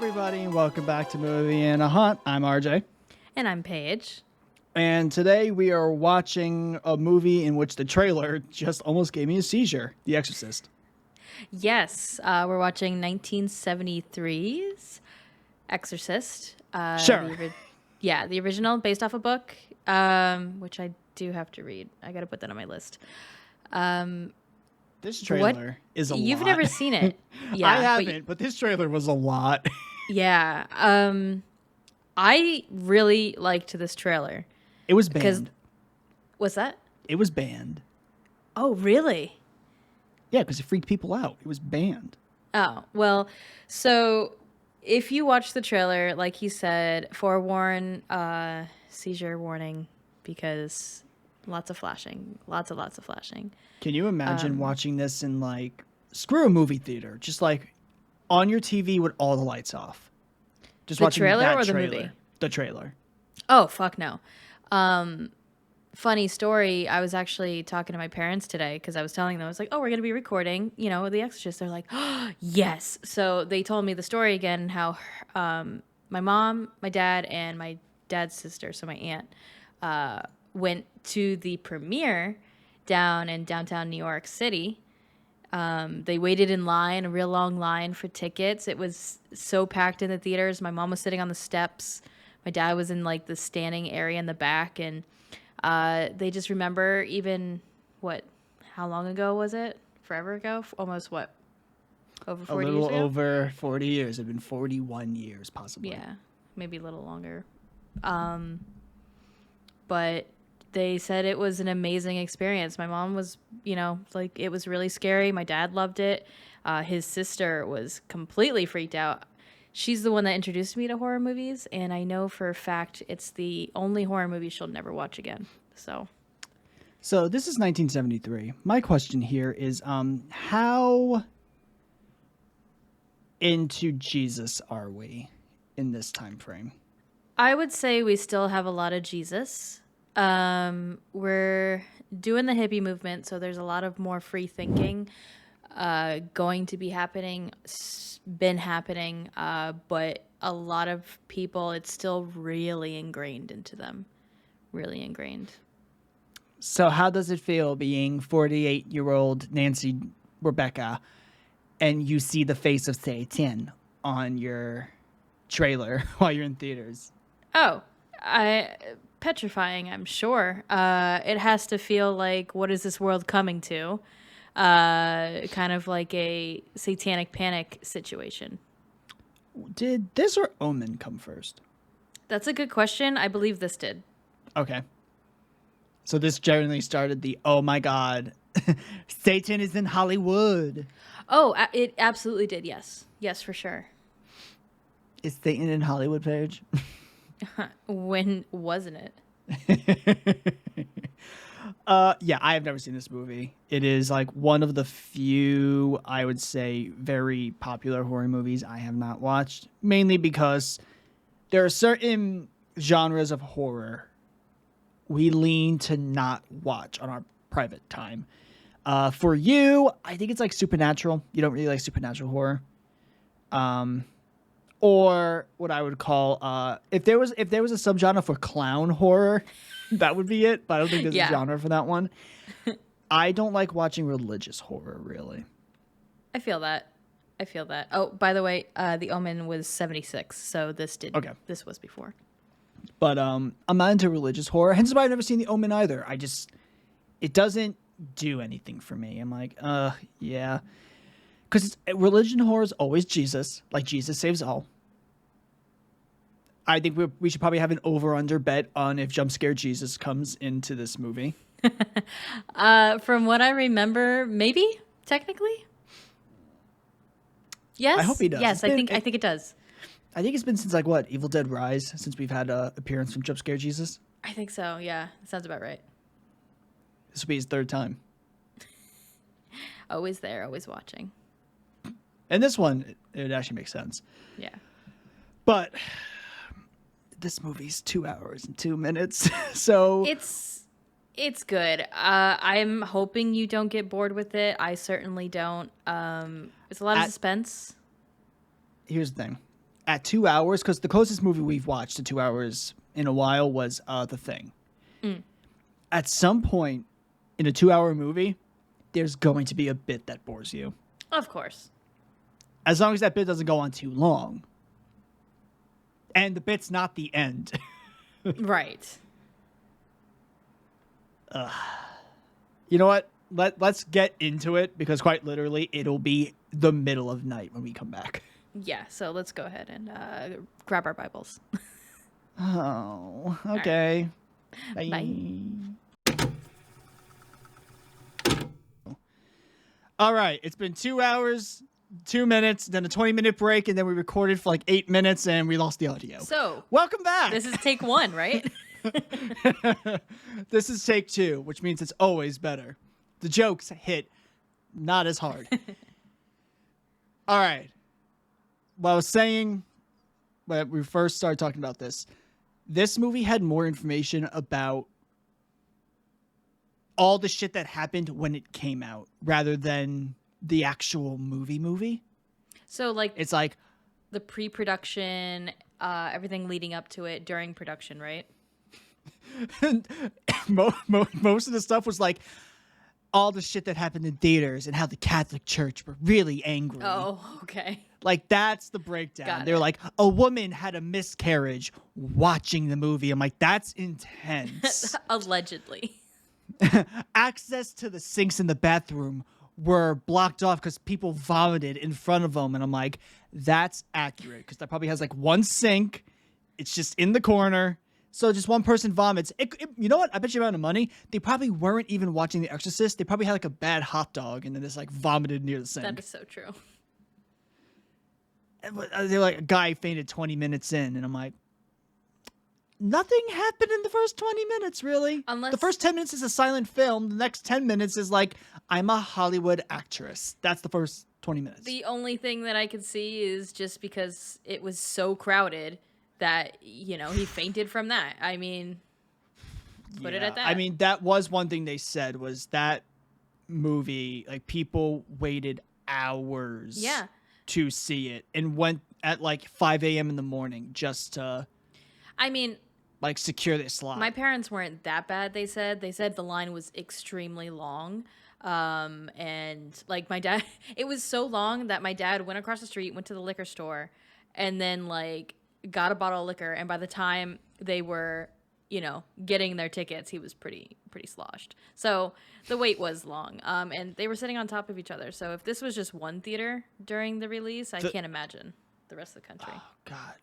everybody, and welcome back to Movie and a Hunt. I'm RJ. And I'm Paige. And today we are watching a movie in which the trailer just almost gave me a seizure, The Exorcist. Yes, we're watching 1973's Exorcist. Sure. The original, based off a book, which I do have to read. I got to put that on my list. This trailer is a lot. You've never seen it. Yeah, I haven't, but this trailer was a lot. Yeah. I really liked this trailer. It was banned. What's that? It was banned. Oh, really? Yeah, because it freaked people out. It was banned. Oh, well, so if you watch the trailer, like he said, forewarn, seizure warning, because lots of flashing. Lots of flashing. Can you imagine watching this in, like, screw a movie theater, just, like, on your TV with all the lights off? Just The watching trailer that or the trailer. movie? The trailer. Oh, fuck no. Funny story, I was actually talking to my parents today because I was telling them, I was like, oh, we're going to be recording, The Exorcist. They're like, oh, yes. So they told me the story again, how my mom, my dad, and my dad's sister, so my aunt, went to the premiere down in downtown New York City. They waited in line, a real long line for tickets. It was so packed in the theaters. My mom was sitting on the steps. My dad was in like the standing area in the back, and they just remember how long ago was it? Forever ago? Almost what? Over 40 years ago? A little over 40 years. It had been 41 years, possibly. Yeah, maybe a little longer. But they said it was an amazing experience. My mom was, like, it was really scary. My dad loved it. His sister was completely freaked out. She's the one that introduced me to horror movies, and I know for a fact it's the only horror movie she'll never watch again. So this is 1973. My question here is, how into Jesus are we in this time frame? I would say we still have a lot of Jesus. We're doing the hippie movement, so there's a lot of more free thinking going to be happening, been happening, but a lot of people, it's still really ingrained into them. Really ingrained. So how does it feel being 48-year-old Nancy Rebecca and you see the face of Satan on your trailer while you're in theaters? Oh, petrifying, I'm sure. It has to feel like, what is this world coming to? Kind of like a satanic panic situation. Did this or Omen come first? That's a good question. I believe this did. Okay. So this generally started the, oh my God, Satan is in Hollywood. Oh, it absolutely did. Yes. Yes, for sure. Is Satan in Hollywood, Paige? When wasn't it? Yeah, I have never seen this movie. It is like one of the few, I would say, very popular horror movies I have not watched, mainly because there are certain genres of horror we lean to not watch on our private time. For you, I think it's like supernatural. You don't really like supernatural horror. Or what I would call, if there was a subgenre for clown horror, that would be it. But I don't think there's a genre for that one. I don't like watching religious horror, really. I feel that. Oh, by the way, The Omen was 76, so this was before. But I'm not into religious horror. Hence why I've never seen The Omen either. It doesn't do anything for me. I'm like, yeah. Because religion horror is always Jesus. Like, Jesus saves all. I think we should probably have an over-under bet on if Jump Scare Jesus comes into this movie. From what I remember, maybe, technically. Yes? I hope he does. Yes, I think it does. I think it's been since, like, what, Evil Dead Rise, since we've had an appearance from Jump Scare Jesus? I think so, yeah. Sounds about right. This will be his third time. Always there, always watching. And this one, it actually makes sense. Yeah. But this movie's 2 hours and 2 minutes, so... It's good. I'm hoping you don't get bored with it. I certainly don't. It's a lot of suspense. Here's the thing. at 2 hours, because the closest movie we've watched to 2 hours in a while was The Thing. At some point in a 2-hour movie, there's going to be a bit that bores you. Of course. As long as that bit doesn't go on too long. And the bit's not the end. Right. You know what? Let's get into it, because quite literally, it'll be the middle of night when we come back. Yeah, so let's go ahead and grab our Bibles. Oh, okay. Right. Bye. All right, it's been 2 hours, 2 minutes, then a 20-minute break, and then we recorded for like 8 minutes, and we lost the audio. So, welcome back. This is take 1, right? This is take 2, which means it's always better. The jokes hit not as hard. All right. Well, I was saying when we first started talking about this movie had more information about all the shit that happened when it came out rather than the actual movie. So, like, it's like the pre-production, everything leading up to it during production, right? Most of the stuff was like all the shit that happened in theaters and how the Catholic Church were really angry. Oh, okay. Like, that's the breakdown. Got They're it. like, a woman had a miscarriage watching the movie. I'm like, that's intense. Allegedly. Access to the sinks in the bathroom were blocked off because people vomited in front of them. And I'm like, that's accurate, because that probably has like one sink. It's just in the corner. So just one person vomits. You know what? I bet you amount of money, they probably weren't even watching The Exorcist. They probably had like a bad hot dog and then just like vomited near the sink. That is so true. They're like, a guy fainted 20 minutes in. And I'm like, nothing happened in the first 20 minutes, really. Unless the first 10 minutes is a silent film. The next 10 minutes is like, I'm a Hollywood actress. That's the first 20 minutes. The only thing that I could see is just because it was so crowded that, you know, he fainted from that. I mean, put it at that. I mean, that was one thing they said, was that movie, like, people waited hours to see it and went at like 5 a.m. in the morning just to, I mean, like, secure their slot. my parents weren't that bad, they said. They said the line was extremely long. And like my dad, it was so long that my dad went across the street, went to the liquor store, and then like got a bottle of liquor. And by the time they were, you know, getting their tickets, he was pretty sloshed. So the wait was long. And they were sitting on top of each other. So if this was just one theater during the release, I can't imagine the rest of the country. Oh, God.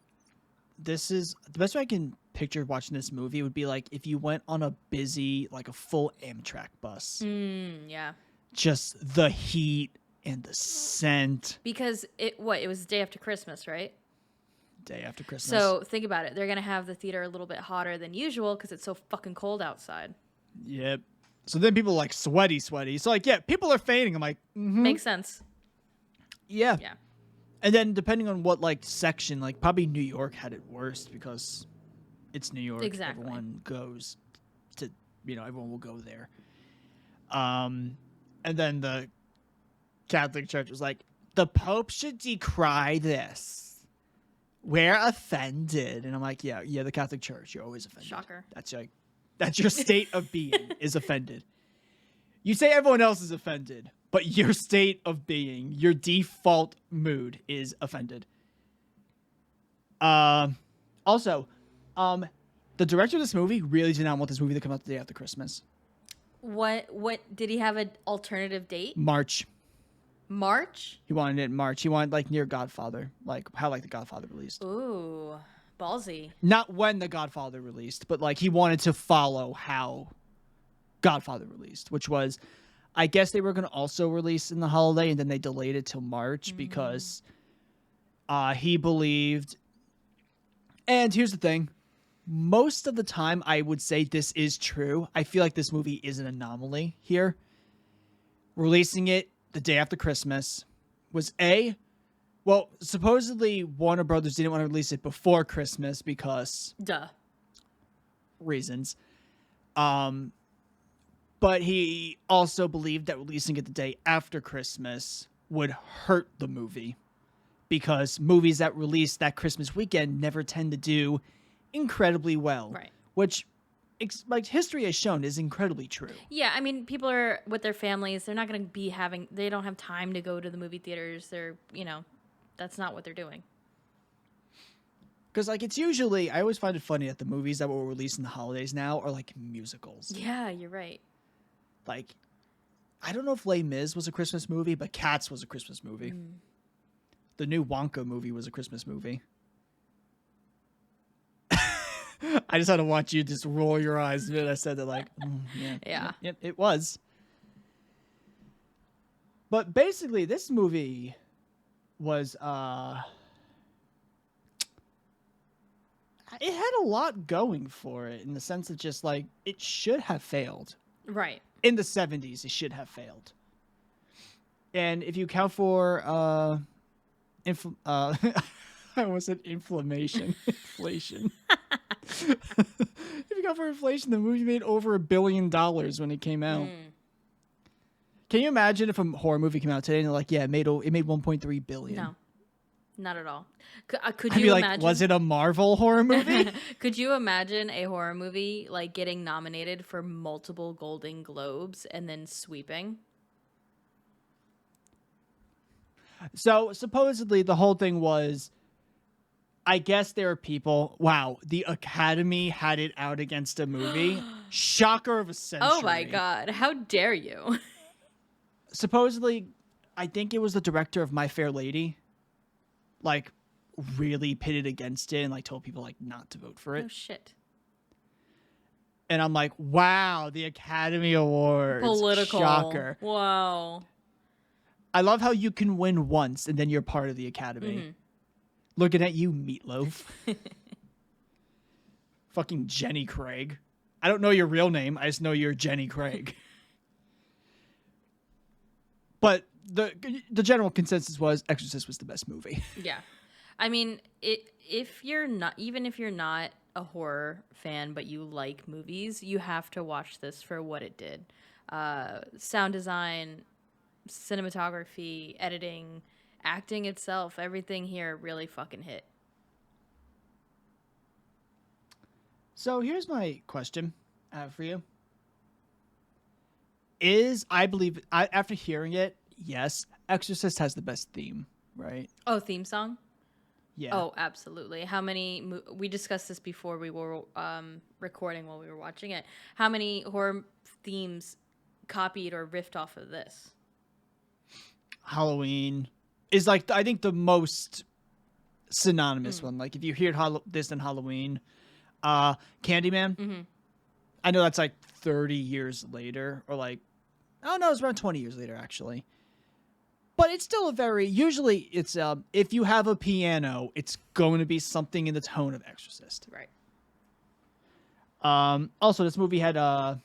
This is the best way I can picture watching this movie would be like if you went on a busy, like a full Amtrak bus. Yeah. Just the heat and the scent. Because it was the day after Christmas, right? Day after Christmas. So think about it. They're going to have the theater a little bit hotter than usual because it's so fucking cold outside. Yep. So then people are like sweaty. So like, yeah, people are fainting. I'm like, Makes sense. Yeah. Yeah. And then depending on what like section, like probably New York had it worst because it's New York. Exactly. Everyone goes to, everyone will go there. And then the Catholic Church was like, the Pope should decry this. We're offended. And I'm like, yeah, the Catholic Church, you're always offended. Shocker. That's your state of being is offended. You say everyone else is offended, but your state of being, your default mood is offended. Also, the director of this movie really did not want this movie to come out the day after Christmas. What did he have an alternative date? March. March? He wanted it in March. He wanted like near Godfather, like how like the Godfather released. Ooh, ballsy. Not when the Godfather released, but like he wanted to follow how Godfather released, which was, I guess they were going to also release in the holiday, and then they delayed it till March because he believed. And here's the thing. Most of the time, I would say this is true. I feel like this movie is an anomaly here. Releasing it the day after Christmas was supposedly Warner Brothers didn't want to release it before Christmas because reasons. But he also believed that releasing it the day after Christmas would hurt the movie because movies that release that Christmas weekend never tend to do incredibly well. Right. Which, like history has shown, is incredibly true. Yeah, I mean, people are with their families. They're not going to be they don't have time to go to the movie theaters. They're, that's not what they're doing. Because, like, it's usually, I always find it funny that the movies that were released in the holidays now are, like, musicals. Yeah, you're right. Like, I don't know if Les Mis was a Christmas movie, but Cats was a Christmas movie. The new Wonka movie was a Christmas movie. I just had to watch you just roll your eyes when I said that, like, Yeah. It was. But basically, this movie was, it had a lot going for it in the sense of just, like, it should have failed. Right. In the 70s, it should have failed. And if you count for, I almost said inflammation. Inflation. If you go for inflation, the movie made over $1 billion when it came out. Can you imagine if a horror movie came out today and they're like, yeah, it made 1.3 billion? No, not at all. Could I'd you be like, imagine? was it a Marvel horror movie? Could you imagine a horror movie like getting nominated for multiple Golden Globes and then sweeping? So supposedly the whole thing was, I guess there are people, wow, the Academy had it out against a movie. Shocker of a century. Oh my God. How dare you? Supposedly, I think it was the director of My Fair Lady, like, really pitted against it and, like, told people, like, not to vote for it. Oh, shit. And I'm like, wow, the Academy Awards. Political. Shocker. Wow. I love how you can win once and then you're part of the Academy. Looking at you, Meatloaf. Fucking Jenny Craig. I don't know your real name. I just know you're Jenny Craig. But the general consensus was Exorcist was the best movie. Yeah. I mean, if you're not a horror fan, but you like movies, you have to watch this for what it did. Sound design, cinematography, editing, acting itself, everything here really fucking hit. So here's my question for you. I believe, after hearing it, yes, Exorcist has the best theme, right? Oh, theme song? Yeah. Oh, absolutely. How many, we discussed this before we were recording while we were watching it. How many horror themes copied or riffed off of this? Halloween is, like, I think the most synonymous one. Like, if you hear this in Halloween, Candyman, I know that's like 30 years later, or like, oh no, it's around 20 years later, actually. But it's still usually it's, if you have a piano, it's going to be something in the tone of Exorcist. Right. Also, this movie had, oh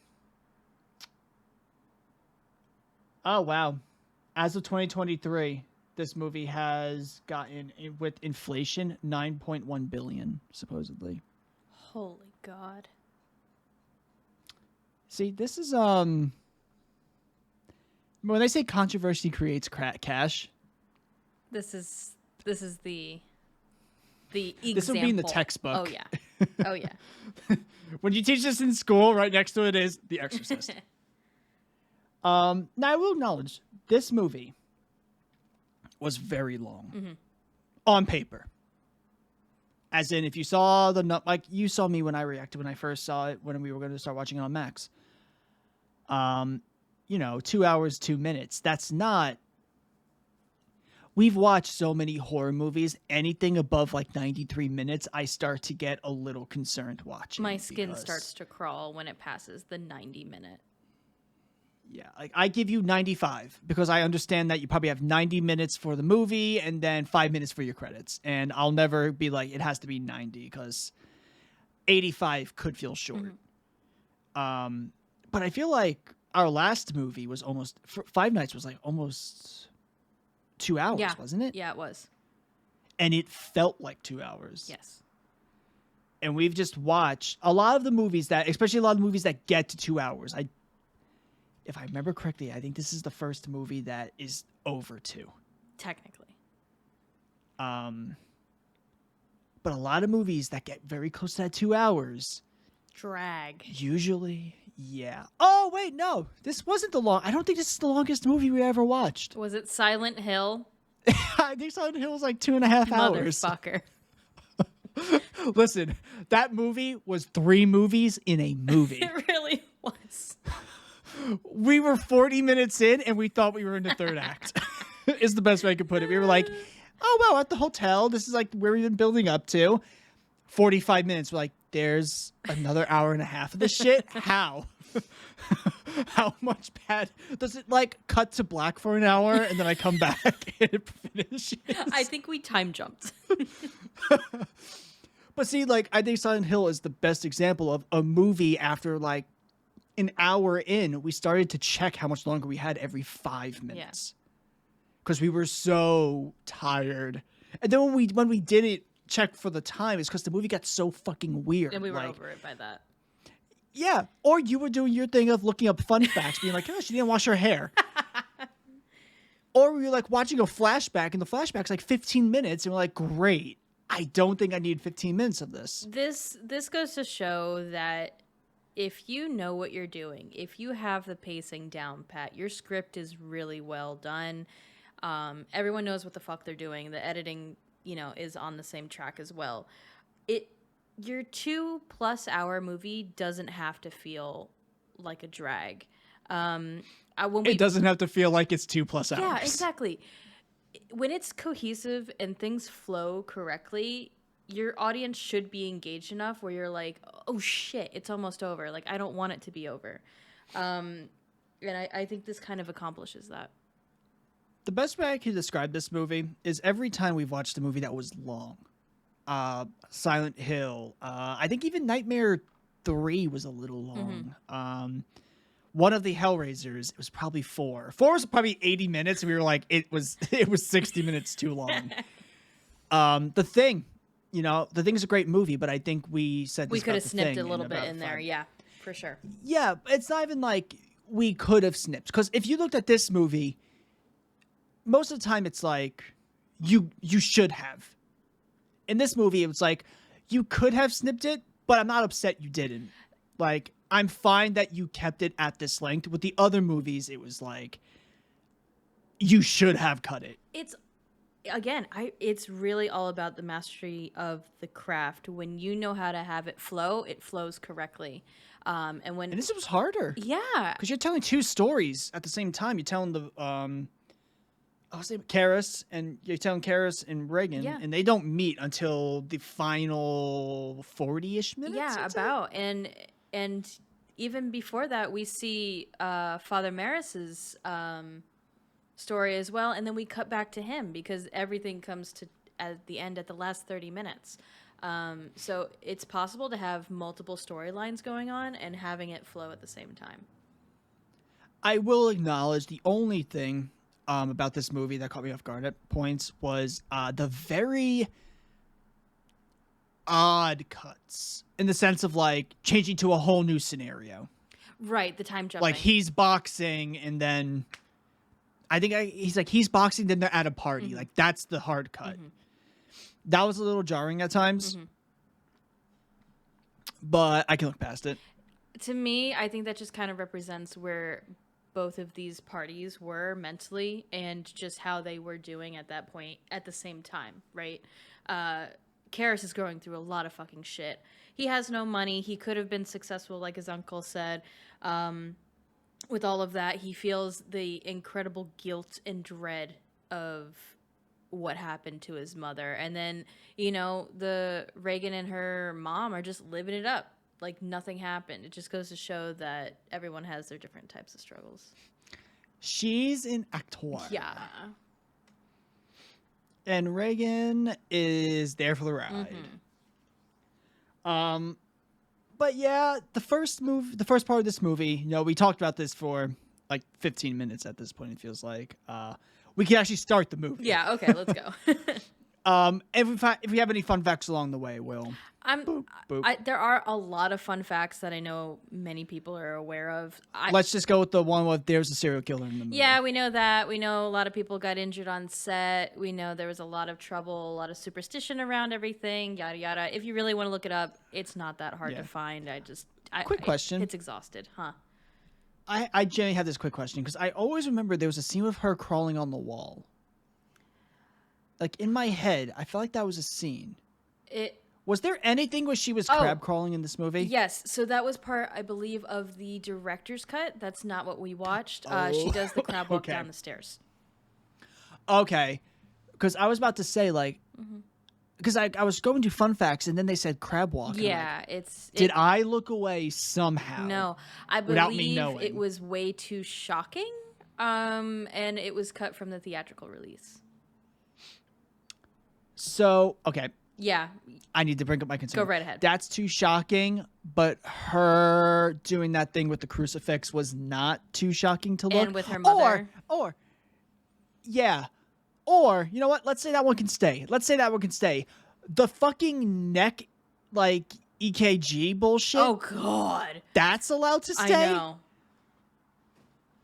wow. As of 2023, this movie has gotten, with inflation, 9.1 billion, supposedly. Holy God. See, this is, when they say controversy creates cash. This is the example. This would be in the textbook. Oh yeah. Oh yeah. When you teach this in school, right next to it is The Exorcist. Now I will acknowledge this movie was very long on paper. As in, if you saw like you saw me when I reacted when I first saw it when we were going to start watching it on Max. 2 hours, 2 minutes. That's not. We've watched so many horror movies. Anything above like 93 minutes, I start to get a little concerned watching. My skin starts to crawl when it passes the 90-minute. Yeah, like I give you 95 because I understand that you probably have 90 minutes for the movie and then 5 minutes for your credits. And I'll never be like, it has to be 90 because 85 could feel short. But I feel like our last movie was almost, Five Nights was like almost 2 hours, wasn't it? Yeah, it was. And it felt like 2 hours. Yes. And we've just watched a lot of the movies especially a lot of movies that get to 2 hours. If I remember correctly, I think this is the first movie that is over 2. Technically. But a lot of movies that get very close to that 2 hours Drag. usually, yeah. Oh wait, no, this wasn't the long. I don't think this is the longest movie we ever watched. Was it Silent Hill? I think Silent Hill was like 2.5 hours. Motherfucker. Listen, that movie was 3 movies in a movie. It really was. We were 40 minutes in and we thought we were in the third act. Is the best way I could put it. We were like, oh, well, at the hotel. This is like where we've been building up to. 45 minutes. We're like, there's another hour and a half of this shit. How? How much bad? Does it like cut to black for an hour and then I come back and it finishes? I think we time jumped. But see, like, I think Silent Hill is the best example of a movie after like an hour in, we started to check how much longer we had every 5 minutes. Because we were so tired. And then when we didn't check for the time, it's because the movie got so fucking weird. And we were over it by that. Yeah. Or you were doing your thing of looking up fun facts, being like, oh, she didn't wash her hair. Or we were like watching a flashback, and the flashback's like 15 minutes, and we're like, great. I don't think I need 15 minutes of this. This goes to show that if you know what you're doing, if you have the pacing down pat, your script is really well done. Everyone knows what the fuck they're doing. The editing, is on the same track as well. Your 2+ hour movie doesn't have to feel like a drag. It doesn't have to feel like it's 2+ hours. Yeah, exactly. When it's cohesive and things flow correctly, your audience should be engaged enough where you're like, oh shit, it's almost over. Like, I don't want it to be over. And I think this kind of accomplishes that. The best way I can describe this movie is every time we've watched a movie that was long. Silent Hill. I think even Nightmare 3 was a little long. Mm-hmm. One of the Hellraisers, it was probably 4. 4 was probably 80 minutes, and we were like, it was 60 minutes too long. The Thing, The Thing's a great movie, but I think we said we could have snipped a little bit in there, yeah, for sure. Yeah, it's not even like we could have snipped, because if you looked at this movie, most of the time it's like you should have. In this movie, it was like you could have snipped it, but I'm not upset you didn't. Like, I'm fine that you kept it at this length. With the other movies, it was like, you should have cut it. It's really all about the mastery of the craft. When you know how to have it flow, it flows correctly. And this was harder. Yeah. Because you're telling 2 stories at the same time. You're telling Karis, and you're telling Karis and Reagan, and they don't meet until the final 40-ish minutes. Yeah, about. And even before that, we see Father Maris's story as well, and then we cut back to him because everything comes to at the end at the last 30 minutes. So it's possible to have multiple storylines going on and having it flow at the same time. I will acknowledge the only thing about this movie that caught me off guard at points was the very odd cuts, in the sense of like changing to a whole new scenario. Right, the time jumping. Like he's boxing, and then he's boxing, then they're at a party. Mm-hmm. Like that's the hard cut. Mm-hmm. That was a little jarring at times, but I can look past it. To me, I think that just kind of represents where both of these parties were mentally and just how they were doing at that point at the same time, right? Karis is going through a lot of fucking shit. He has no money. He could have been successful, like his uncle said. With all of that, he feels the incredible guilt and dread of what happened to his mother. And then, the Reagan and her mom are just living it up like nothing happened. It just goes to show that everyone has their different types of struggles. She's an actor. Yeah. And Reagan is there for the ride. But yeah, the first part of this movie, we talked about this for like 15 minutes at this point, it feels like. We can actually start the movie. Yeah, okay, let's go. If we have any fun facts along the way, we'll boop, boop. There are a lot of fun facts that I know many people are aware of. Let's just go with the one with there's a serial killer in the movie. Yeah, we know that. We know a lot of people got injured on set. We know there was a lot of trouble, a lot of superstition around everything, yada yada. If you really want to look it up, it's not that hard to find. Quick question. It's exhausted, huh? I genuinely had this quick question because I always remember there was a scene with her crawling on the wall. Like in my head, I felt like that was a scene. Was there anything where she was crab crawling in this movie? Yes. So that was part, I believe, of the director's cut. That's not what we watched. She does the crab walk down the stairs. Okay. Because I was about to say, like, because I was going to fun facts and then they said crab walk. Yeah, like, did I look away somehow? No, I believe it was way too shocking, and it was cut from the theatrical release. So, okay. Yeah. I need to bring up my concern. Go right ahead. That's too shocking, but her doing that thing with the crucifix was not too shocking to look. And with her mother. Yeah. Or, you know what? Let's say that one can stay. The fucking neck, like, EKG bullshit. Oh, God. That's allowed to stay? I know.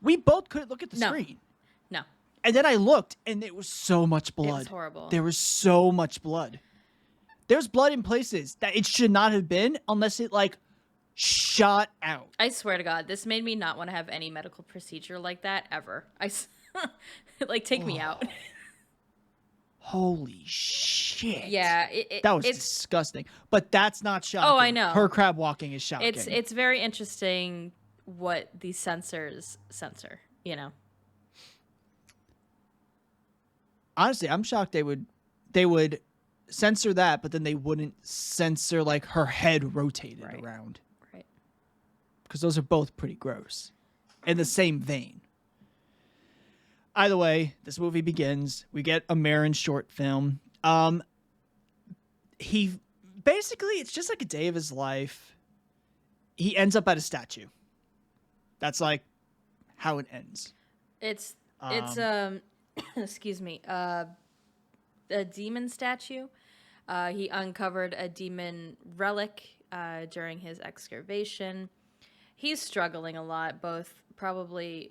We both couldn't look at the screen. No. And then I looked, and there was so much blood. It was horrible. There was so much blood. There's blood in places that it should not have been unless it, like, shot out. I swear to God, this made me not want to have any medical procedure like that ever. Like, take me out. Holy shit. Yeah. That was disgusting. But that's not shocking. Oh, I know. Her crab walking is shocking. It's very interesting what these censors censor, you know? Honestly, I'm shocked they would censor that, but then they wouldn't censor, like, her head rotated around. Right. Because those are both pretty gross. In the same vein. Either way, this movie begins. We get a Marin short film. He basically, it's just like a day of his life. He ends up at a statue. That's like how it ends. It's excuse me, a demon statue. He uncovered a demon relic during his excavation. He's struggling a lot, both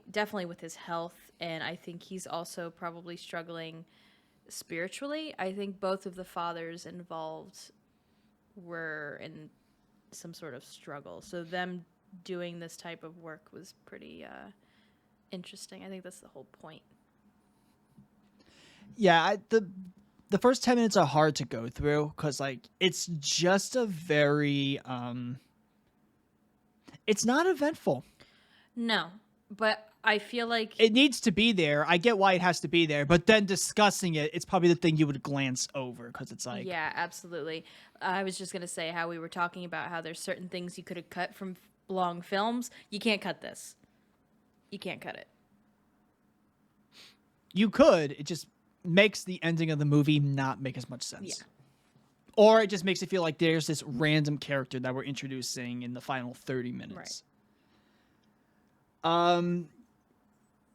definitely with his health, and I think he's also probably struggling spiritually. I think both of the fathers involved were in some sort of struggle. So them doing this type of work was pretty interesting. I think that's the whole point. Yeah, the first 10 minutes are hard to go through because, like, it's just a very it's not eventful. No, but I feel like it needs to be there. I get why it has to be there, but then discussing it's probably the thing you would glance over because it's like... Yeah, absolutely. I was just going to say how we were talking about how there's certain things you could have cut from long films. You can't cut this. You can't cut it. You could. It just makes the ending of the movie not make as much sense. Yeah. Or it just makes it feel like there's this random character that we're introducing in the final 30 minutes. Right.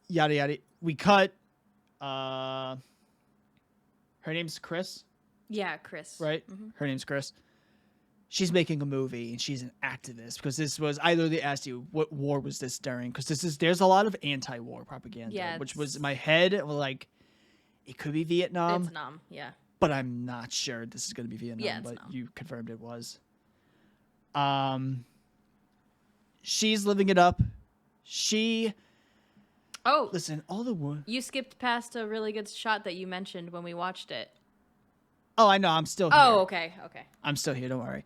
Yada yada. We cut. Her name's Chris. Yeah, Chris. Right? Mm-hmm. Her name's Chris. She's making a movie and she's an activist because this was... I literally asked you what war was this during because there's a lot of anti-war propaganda, which was in my head like it could be Vietnam. Vietnam, yeah. But I'm not sure this is going to be Vietnam. Yeah, but you confirmed it was. She's living it up. Listen, all the you skipped past a really good shot that you mentioned when we watched it. Oh, I know. I'm still here. Oh, okay. I'm still here. Don't worry.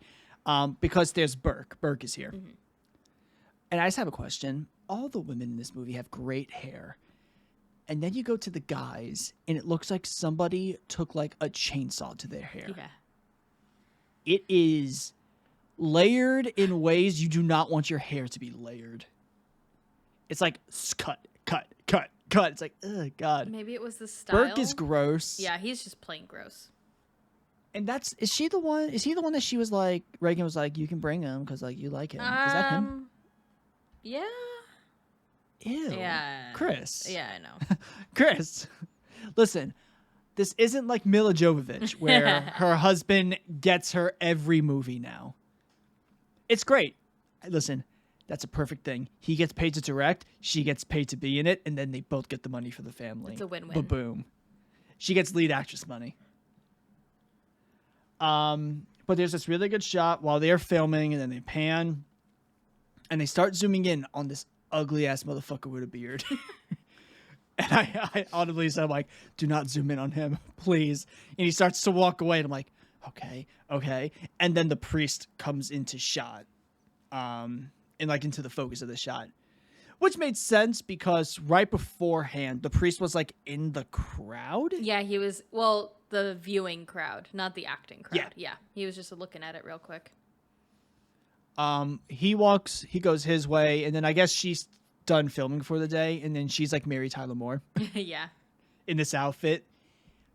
Because there's Burke. Burke is here. Mm-hmm. And I just have a question. All the women in this movie have great hair. And then you go to the guys, and it looks like somebody took, like, a chainsaw to their hair. Yeah. It is layered in ways you do not want your hair to be layered. It's like, cut. It's like, oh, God. Maybe it was the style. Burke is gross. Yeah, he's just plain gross. And is he the one that she was like, Reagan was like, you can bring him because, like, you like him. Is that him? Yeah. Ew. Yeah. Chris. Yeah, I know. Chris. Listen, This isn't like Mila Jovovich, where her husband gets her every movie now. It's great. Listen, that's a perfect thing. He gets paid to direct, she gets paid to be in it, and then they both get the money for the family. It's a win-win. Ba-boom. She gets lead actress money. But there's this really good shot while they're filming, and then they pan, and they start zooming in on this ugly-ass motherfucker with a beard. And I audibly said, I'm like, do not zoom in on him, please. And he starts to walk away, and I'm like, okay. And then the priest comes into shot, and like into the focus of the shot, which made sense because right beforehand, the priest was like in the crowd. Yeah, he was, the viewing crowd, not the acting crowd. Yeah. He was just looking at it real quick. He goes his way, and then I guess she's done filming for the day, and then she's like Mary Tyler Moore. Yeah. In this outfit.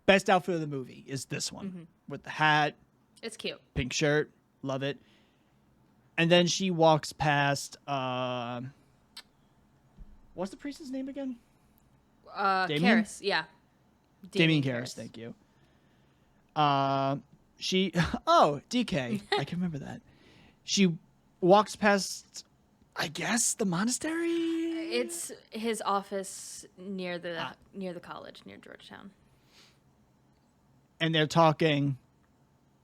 Best outfit of the movie is this one with the hat. It's cute. Pink shirt. Love it. And then she walks past, what's the priest's name again? Damien? Karras, yeah. Damien Karras, thank you. DK. I can remember that. She walks past, I guess, the monastery? It's his office near the college, near Georgetown. And they're talking,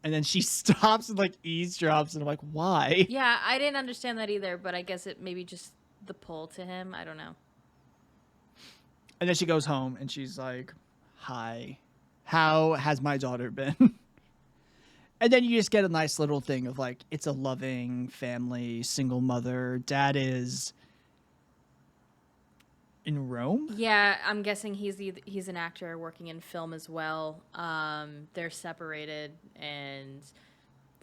and then she stops and like eavesdrops, and I'm like, why? Yeah, I didn't understand that either, but I guess it maybe just the pull to him. I don't know. And then she goes home, and she's like, hi, how has my daughter been? And then you just get a nice little thing of like, it's a loving family, single mother. Dad is in Rome? Yeah, I'm guessing he's an actor working in film as well. They're separated, and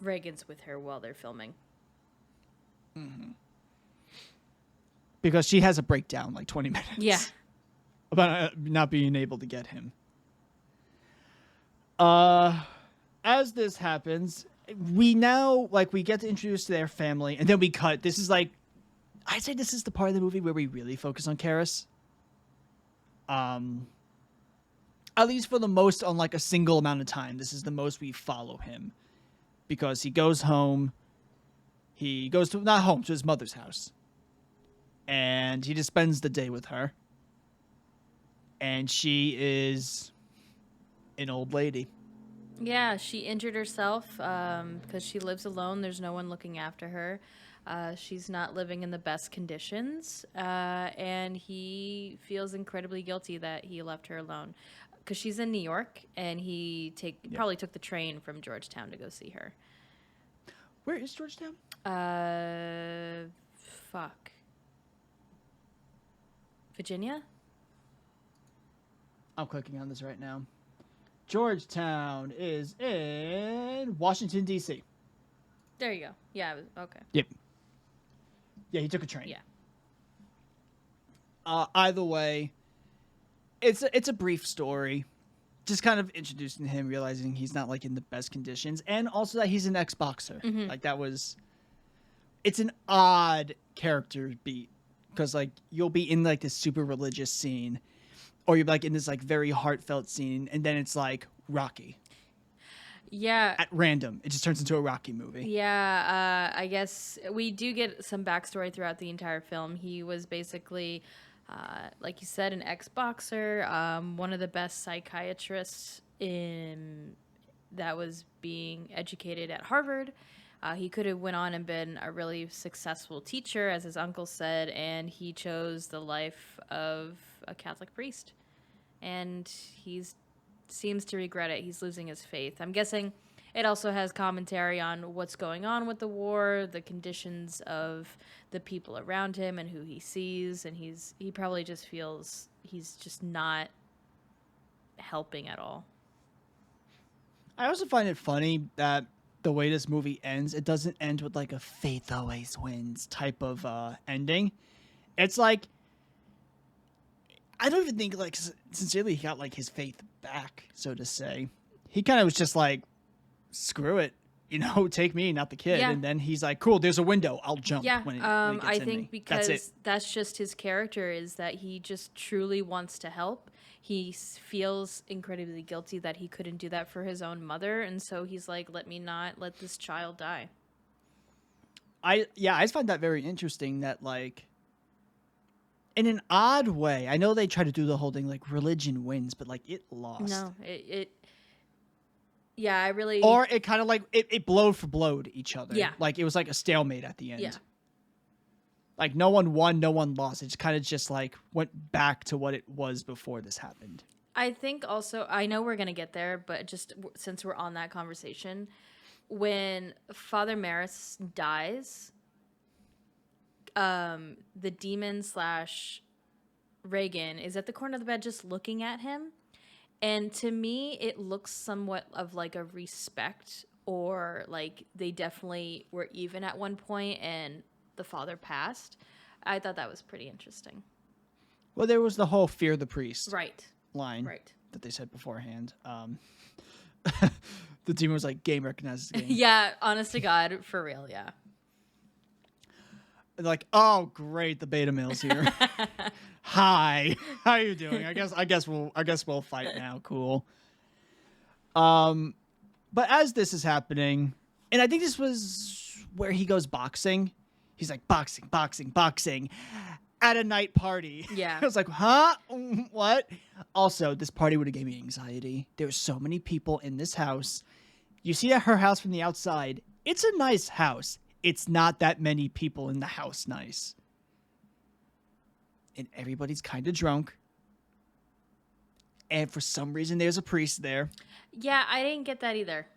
Reagan's with her while they're filming. Mm-hmm. Because she has a breakdown like 20 minutes. Yeah. About not being able to get him. As this happens, we now we get introduced to their family, and then we cut. This is like, I'd say this is the part of the movie where we really focus on Karras. At least for the most on like a single amount of time. This is the most we follow him, because he goes home. He goes to not home to his mother's house, and he just spends the day with her. And she is an old lady. Yeah, she injured herself because she lives alone. There's no one looking after her. She's not living in the best conditions. And he feels incredibly guilty that he left her alone. Because she's in New York, and he probably took the train from Georgetown to go see her. Where is Georgetown? Virginia? I'm clicking on this right now. Georgetown is in Washington, D.C. There you go. Yeah, okay. Yep. Yeah, he took a train. Yeah. Either way, it's a brief story. Just kind of introducing him, realizing he's not like in the best conditions, and also that he's an ex-boxer. Mm-hmm. Like it's an odd character beat, because like you'll be in like this super religious scene, or you're like in this like very heartfelt scene, and then it's like Rocky. Yeah. At random, it just turns into a Rocky movie. Yeah, I guess we do get some backstory throughout the entire film. He was basically, like you said, an ex-boxer, one of the best psychiatrists that was being educated at Harvard. He could have went on and been a really successful teacher, as his uncle said, and he chose the life of a Catholic priest. And he seems to regret it. He's losing his faith. I'm guessing it also has commentary on what's going on with the war, the conditions of the people around him and who he sees, and he probably just feels he's just not helping at all. I also find it funny that the way this movie ends, it doesn't end with like a faith always wins type of ending. It's like, I don't even think like sincerely he got like his faith back, so to say. He kind of was just like, screw it. take me, not the kid. Yeah. And then he's like, cool, there's a window. I'll jump Yeah, when he gets I in think me. because that's just his character, is that he just truly wants to help. He feels incredibly guilty that he couldn't do that for his own mother, and so he's like, let me not let this child die. I just find that very interesting that, like, in an odd way, I know they try to do the whole thing like religion wins, but like it lost. No, yeah, I really... Or it kind of like, it blowed for blowed each other. Yeah. Like, it was like a stalemate at the end. Yeah. Like, no one won, no one lost. It kind of just, like, went back to what it was before this happened. I think also, I know we're going to get there, but just since we're on that conversation, when Father Maris dies, the demon / Reagan is at the corner of the bed just looking at him. And to me, it looks somewhat of like a respect, or like they definitely were even at one point and the father passed. I thought that was pretty interesting. Well, there was the whole fear the priest line that they said beforehand. The demon was like, game recognizes game. Yeah, honest to God, for real, yeah. They're like, oh great, the beta male's here. Hi, how you doing? I guess we'll fight now. Cool. But as this is happening, and I think this was where he goes boxing. He's like, boxing at a night party. Yeah. I was like, huh? What? Also, this party would have gave me anxiety. There's so many people in this house. You see at her house from the outside. It's a nice house. It's not that many people in the house nice. And everybody's kind of drunk. And for some reason, there's a priest there. Yeah, I didn't get that either.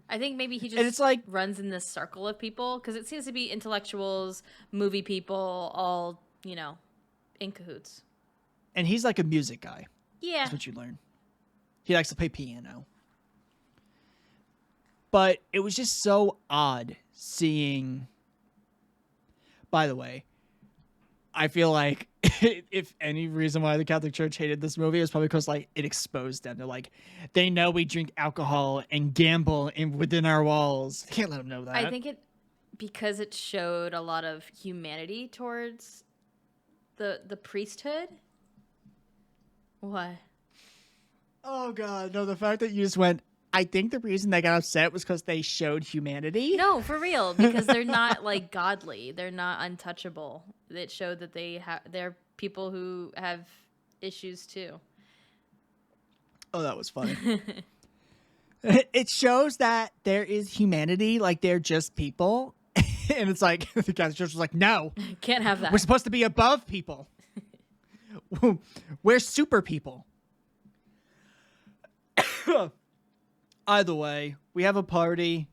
I think maybe he just and it's like, runs in this circle of people, because it seems to be intellectuals, movie people, all, in cahoots. And he's like a music guy. Yeah. That's what you learn. He likes to play piano. But it was just so odd seeing... By the way, I feel like if any reason why the Catholic Church hated this movie, it was probably because like it exposed them. They're like, they know we drink alcohol and gamble within our walls. I can't let them know that. I think because it showed a lot of humanity towards the priesthood. What? Oh God, no! The fact that you just went, I think the reason they got upset was because they showed humanity. No, for real, because they're not like godly. They're not untouchable. It showed that they're people who have issues too. Oh, that was funny. It shows that there is humanity, like they're just people. And it's like, the Catholic Church was like, no. Can't have that. We're supposed to be above people. We're super people. Either way, we have a party.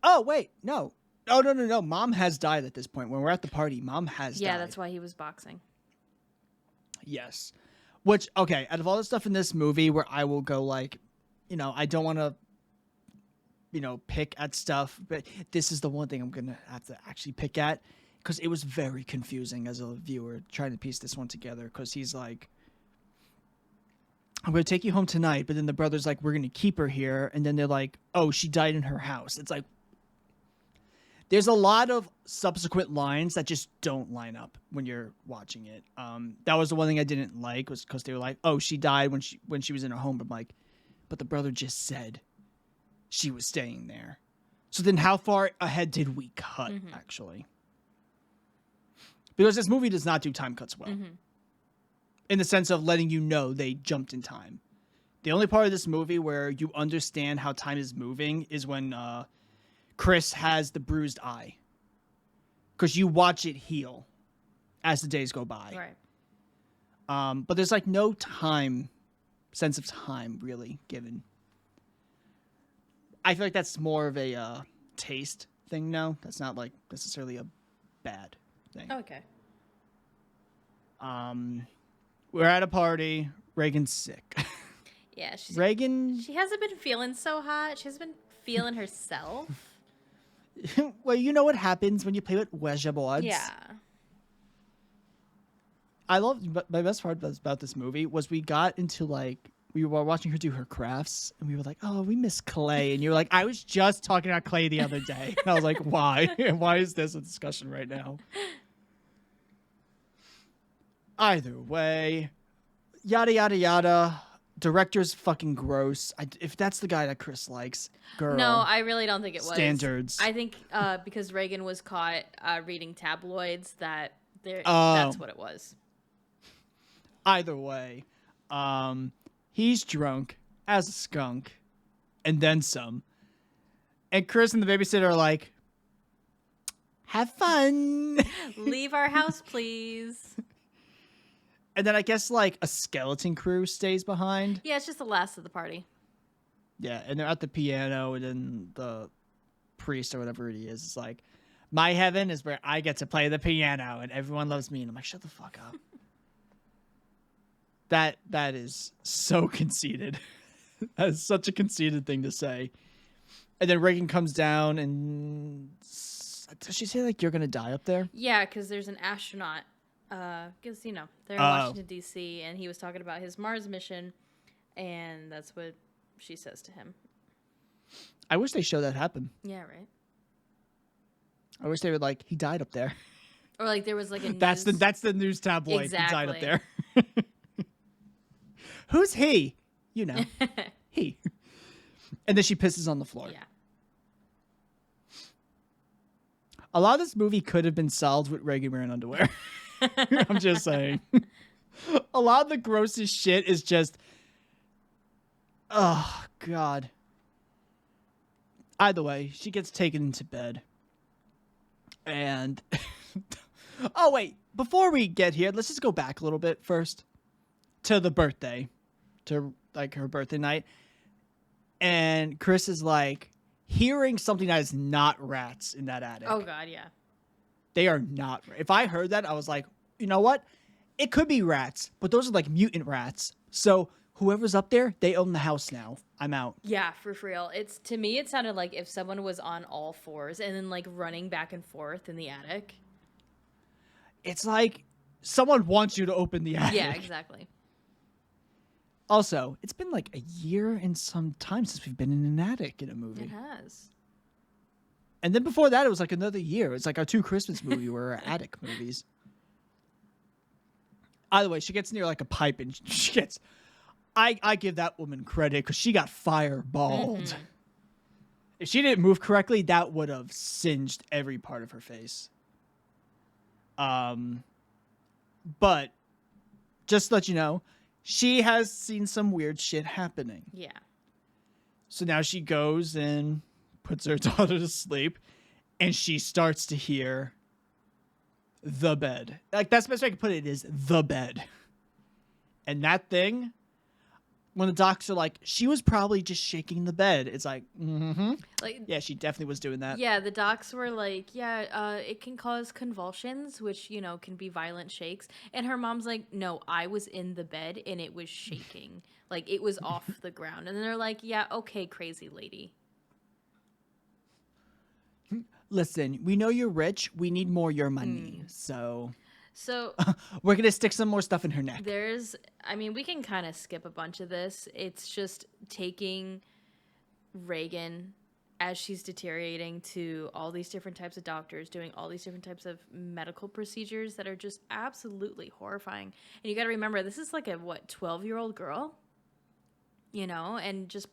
Oh, wait, no. Oh, no. Mom has died at this point. When we're at the party, Mom has died. Yeah, that's why he was boxing. Yes. Which, okay, out of all the stuff in this movie where I will go like, I don't want to, pick at stuff, but this is the one thing I'm going to have to actually pick at, because it was very confusing as a viewer trying to piece this one together, because he's like, I'm going to take you home tonight, but then the brother's like, we're going to keep her here, and then they're like, oh, she died in her house. It's like, there's a lot of subsequent lines that just don't line up when you're watching it. That was the one thing I didn't like, was because they were like, oh, she died when she was in her home. But I'm like, but the brother just said she was staying there. So then how far ahead did we cut, actually? Because this movie does not do time cuts well. In the sense of letting you know they jumped in time. The only part of this movie where you understand how time is moving is when Chris has the bruised eye. Because you watch it heal as the days go by. Right. But there's like no sense of time really given. I feel like that's more of a taste thing now. That's not like necessarily a bad thing. Okay. We're at a party. Reagan's sick. Yeah, Reagan. She hasn't been feeling so hot. She hasn't been feeling herself. Well, you know what happens when you play with Ouija boards. Yeah. My best part about this movie was we got into like we were watching her do her crafts, and we were like, "Oh, we miss clay." And you were like, "I was just talking about clay the other day." And I was like, "Why? Why is this a discussion right now?" Either way, yada yada yada. Director's fucking gross. If that's the guy that Chris likes, girl. No, I really don't think it was. Standards. I think because Reagan was caught reading tabloids that's what it was. Either way, he's drunk as a skunk, and then some. And Chris and the babysitter are like, "Have fun. Leave our house, please." And then I guess like a skeleton crew stays behind. Yeah, it's just the last of the party. Yeah, and they're at the piano, and then the priest or whatever it is like, "My heaven is where I get to play the piano, and everyone loves me." And I'm like, "Shut the fuck up." That is so conceited. That is such a conceited thing to say. And then Reagan comes down, and does she say like, "You're gonna die up there"? Yeah, because there's an astronaut. Because they're in Washington D.C. and he was talking about his Mars mission, and that's what she says to him. I wish they show that happen. Yeah, right. I wish they would like, he died up there. Or like there was like a news... That's the news tabloid. Exactly. He died up there. Who's he? You know, he. And then she pisses on the floor. Yeah. A lot of this movie could have been solved with Reagan wearing underwear. I'm just saying. A lot of the grossest shit is just, oh, God. Either way, she gets taken into bed. And, oh, wait. Before we get here, let's just go back a little bit first to the birthday, to like her birthday night. And Chris is like hearing something that is not rats in that attic. Oh, God, yeah. They are not. If I heard that, I was like, you know what? It could be rats, but those are like mutant rats. So whoever's up there, they own the house now. I'm out. Yeah, for real. To me, it sounded like if someone was on all fours and then like running back and forth in the attic. It's like someone wants you to open the attic. Yeah, exactly. Also, it's been like a year and some time since we've been in an attic in a movie. It has. And then before that, it was like another year. It's like our 2 Christmas movies were our attic movies. Either way, she gets near like a pipe and she gets... I give that woman credit because she got fireballed. Mm-hmm. If she didn't move correctly, that would have singed every part of her face. But just to let you know, she has seen some weird shit happening. Yeah. So now she goes and puts her daughter to sleep, and she starts to hear the bed. Like, that's the best way I can put it, is the bed. And that thing, when the docs are like, she was probably just shaking the bed, it's like, like, yeah, she definitely was doing that. Yeah, the docs were like, it can cause convulsions, which, can be violent shakes. And her mom's like, no, I was in the bed and it was shaking. Like, it was off the ground. And then they're like, yeah, okay, crazy lady. Listen, we know you're rich. We need more your money. So we're going to stick some more stuff in her neck. We can kind of skip a bunch of this. It's just taking Reagan as she's deteriorating to all these different types of doctors doing all these different types of medical procedures that are just absolutely horrifying. And you got to remember, this is like a 12-year-old girl, and just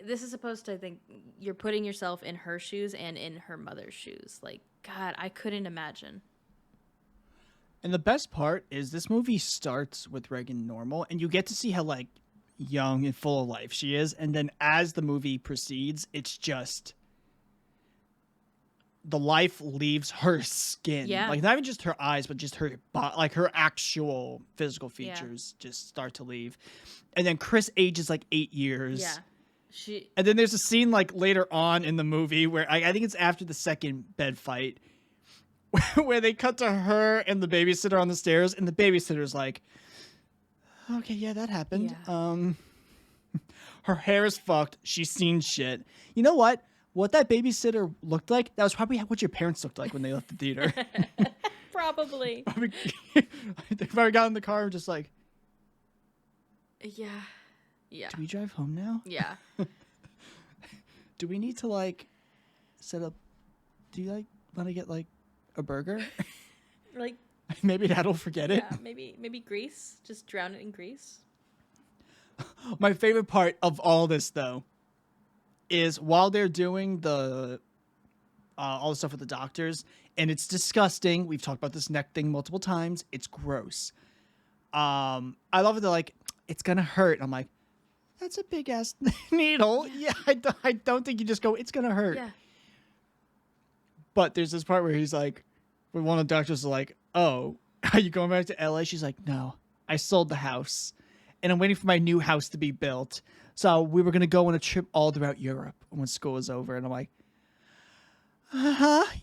this is supposed to, I think, you're putting yourself in her shoes and in her mother's shoes. Like, God, I couldn't imagine. And the best part is this movie starts with Reagan normal, and you get to see how, like, young and full of life she is. And then as the movie proceeds, it's just the life leaves her skin. Yeah. Like, not even just her eyes, but just her like her actual physical features just start to leave. And then Chris ages like 8 years. Yeah. And then there's a scene like later on in the movie where I think it's after the second bed fight where they cut to her and the babysitter on the stairs, and the babysitter's like, okay, yeah, that happened. Yeah. Her hair is fucked. She's seen shit. You know what? What that babysitter looked like, that was probably what your parents looked like when they left the theater. Probably. They probably got in the car and just like, yeah. Yeah. do we drive home now? Yeah. Do we need to like set up? Do you like want to get like a burger? Like, Maybe Dad'll forget it. yeah, maybe grease. Just drown it in grease. My favorite part of all this, though, is while they're doing the all the stuff with the doctors, and it's disgusting. We've talked about this neck thing multiple times. It's gross. I love it. They're like, it's gonna hurt. I'm like, that's a big ass needle. Yeah, I don't think you just go, it's gonna hurt. Yeah. But there's this part where he's like, when one of the doctors is like, oh, are you going back to LA? She's like, no, I sold the house and I'm waiting for my new house to be built. So we were going to go on a trip all throughout Europe when school is over. And I'm like,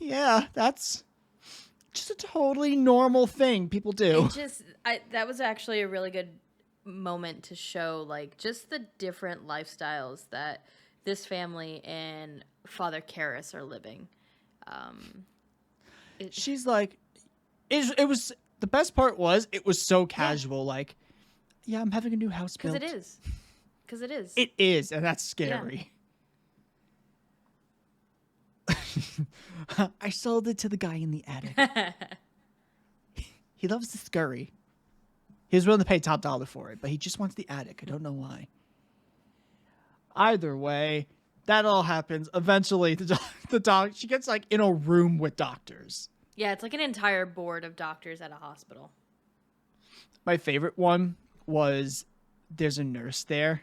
yeah, that's just a totally normal thing people do. That was actually a really good moment to show like just the different lifestyles that this family and Father Karras are living. She's like, it was, the best part was, it was so casual. Like, yeah, I'm having a new house built. Because it is. It is, and that's scary. Yeah. I sold it to the guy in the attic. He loves the scurry. He was willing to pay top dollar for it, but he just wants the attic. I don't know why. Either way, that all happens. Eventually, the dog, she gets like in a room with doctors. Yeah, it's like an entire board of doctors at a hospital. My favorite one was there's a nurse there,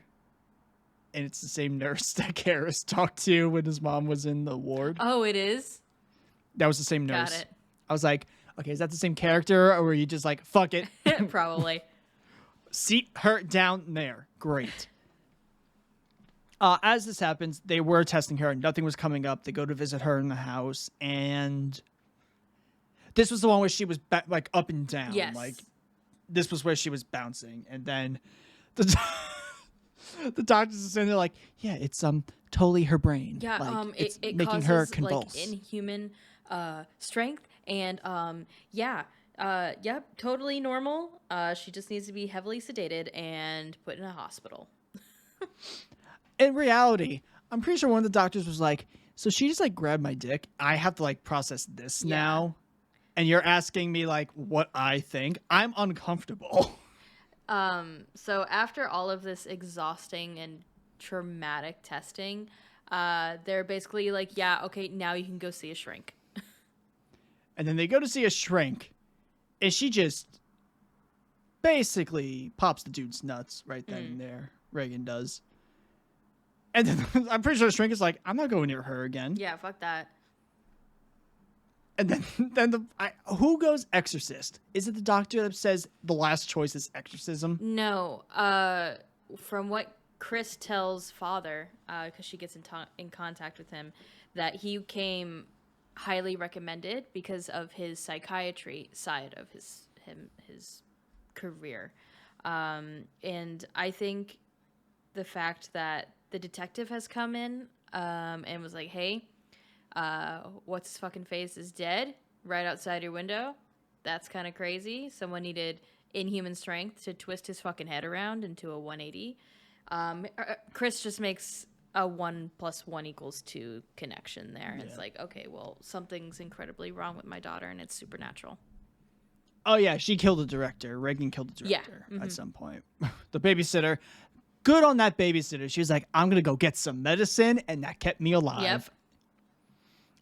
and it's the same nurse that Karras talked to when his mom was in the ward. Oh, it is? That was the same nurse. Got it. I was like, okay, is that the same character, or were you just like, fuck it? Probably. Seat her down there. Great. As this happens, they were testing her, and nothing was coming up. They go to visit her in the house, and this was the one where she was like up and down. Yes. Like, this was where she was bouncing, and then the doctors are saying, they're like, yeah, it's totally her brain. Yeah, like, it's it making causes her convulse. like inhuman strength, and yep, totally normal. She just needs to be heavily sedated and put in a hospital. In reality, I'm pretty sure one of the doctors was like, so she just like grabbed my dick. I have to like process this now. And you're asking me like what I think. I'm uncomfortable. So after all of this exhausting and traumatic testing, they're basically like, yeah, okay, now you can go see a shrink. And then they go to see a shrink, and she just basically pops the dude's nuts right then and there. Reagan does. And then I'm pretty sure the shrink is like, I'm not going near her again. Yeah, fuck that. And then who goes Exorcist? Is it the doctor that says the last choice is exorcism? No. From what Chris tells Father, because she gets in contact with him, that he came highly recommended because of his psychiatry side of his career. And I think the fact that the detective has come in and was like, hey, what's his fucking face is dead right outside your window. That's kind of crazy. Someone needed inhuman strength to twist his fucking head around into a 180. Chris just makes a 1 + 1 = 2 connection there. Yeah. It's like, okay, well, something's incredibly wrong with my daughter, and it's supernatural. Oh yeah, she killed the director. Reagan killed the director at some point. The babysitter, good on that babysitter. She was like, I'm gonna go get some medicine, and that kept me alive. Yep.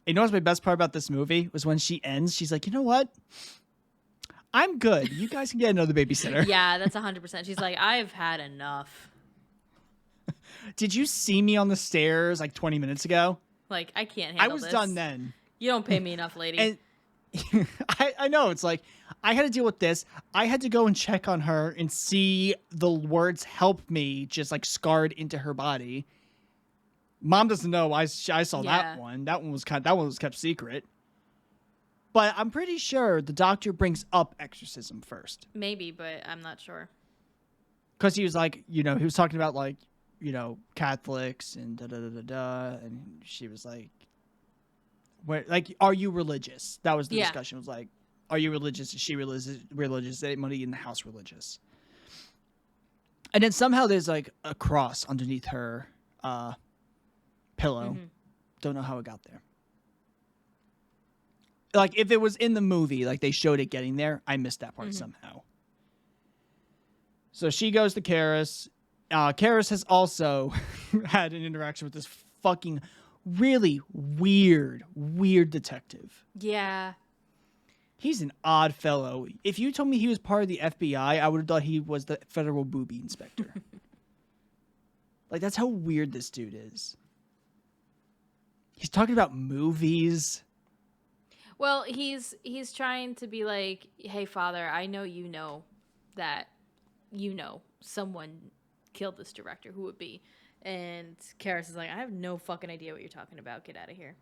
You know what's my best part about this movie was when she ends, she's like, you know what? I'm good. You guys can get another babysitter. Yeah, that's 100%. She's like, I've had enough. Did you see me on the stairs like 20 minutes ago? Like, I can't handle this. I was done then. You don't pay me enough, lady. And I know. It's like, I had to deal with this. I had to go and check on her and see the words help me just like scarred into her body. Mom doesn't know I saw that one. That one was kept secret. But I'm pretty sure the doctor brings up exorcism first. Maybe, but I'm not sure. Because he was like, he was talking about like, Catholics and da-da-da-da-da. And she was like, are you religious? That was the discussion. It was like, are you religious? Is she religious? Is anybody in the house religious? And then somehow there's like a cross underneath her pillow. Mm-hmm. Don't know how it got there. Like, if it was in the movie, like they showed it getting there, I missed that part somehow. So she goes to Karis. Karis has also had an interaction with this fucking really weird detective. Yeah. He's an odd fellow. If you told me he was part of the FBI, I would have thought he was the federal booby inspector. Like, that's how weird this dude is. He's talking about movies. Well, he's trying to be like, hey, Father, I know that someone killed this director. Who would be? And Karis is like, I have no fucking idea what you're talking about. Get out of here.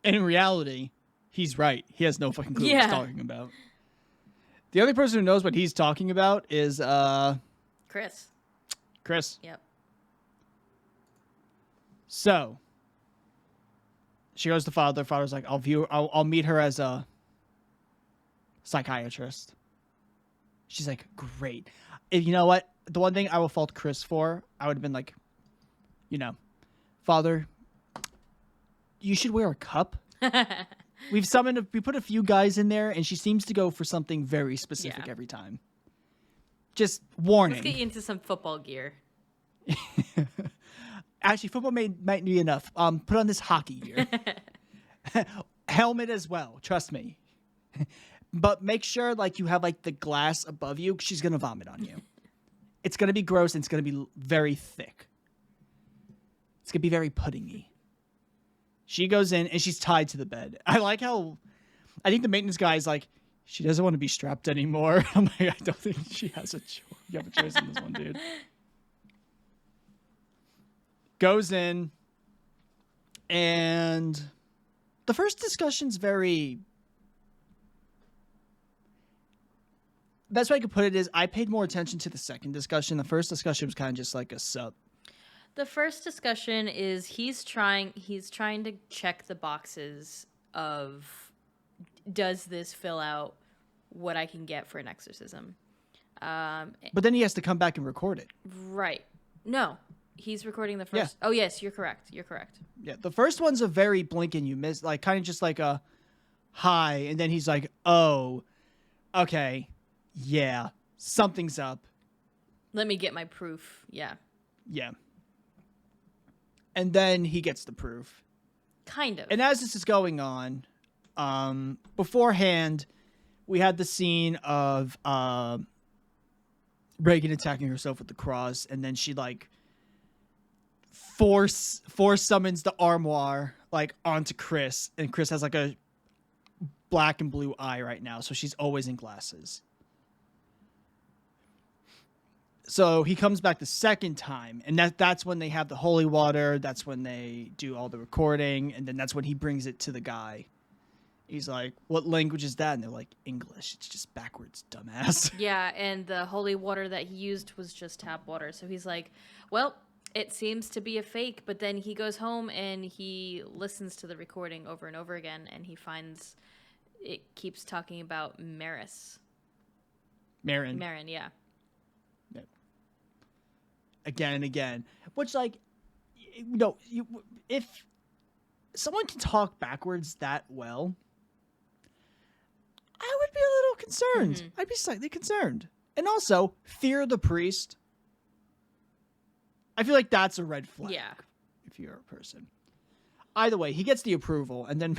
And in reality, he's right. He has no fucking clue what he's talking about. The only person who knows what he's talking about is Chris. Yep. So she goes to Father. Father's like, I'll meet her as a psychiatrist. She's like, great. If you know what? The one thing I will fault Chris for, I would have been like, Father, you should wear a cup. We put a few guys in there, and she seems to go for something very specific every time. Just warning. Let's get you into some football gear. Actually, football might be enough. Put on this hockey gear. Helmet as well. Trust me. But make sure you have the glass above you. She's gonna vomit on you. It's gonna be gross and it's gonna be very thick. It's gonna be very puddingy. She goes in and she's tied to the bed. I like how I think the maintenance guy is like, she doesn't want to be strapped anymore. I'm like, I don't think she has a choice. You have a choice in this one, dude. Goes in, and the first discussion's very... Best way I could put it is I paid more attention to the second discussion. The first discussion was kind of just like a sup. The first discussion is he's trying to check the boxes of, does this fill out what I can get for an exorcism? But then he has to come back and record it. Right. No. He's recording the first. Yeah. Oh, yes, you're correct. Yeah, the first one's a very blink and you miss, kind of just like a hi, and then he's like, oh, okay, yeah, something's up. Let me get my proof. Yeah. Yeah. And then he gets the proof. Kind of. And as this is going on, beforehand, we had the scene of Reagan attacking herself with the cross, and then she force summons the armoire onto Chris, and Chris has a black and blue eye right now, so she's always in glasses. So he comes back the second time, and that's when they have the holy water. That's when they do all the recording, and then that's when he brings it to the guy. He's like, what language is that? And they're like, English. It's just backwards, dumbass. Yeah, and the holy water that he used was just tap water. So he's like, well, it seems to be a fake. But then he goes home and he listens to the recording over and over again, and he finds it keeps talking about Marin, yeah. Again and again. Which, if someone can talk backwards that well, I would be a little concerned. Mm-hmm. I'd be slightly concerned. And also, fear the priest. I feel like that's a red flag. Yeah. If you're a person. Either way, he gets the approval, and then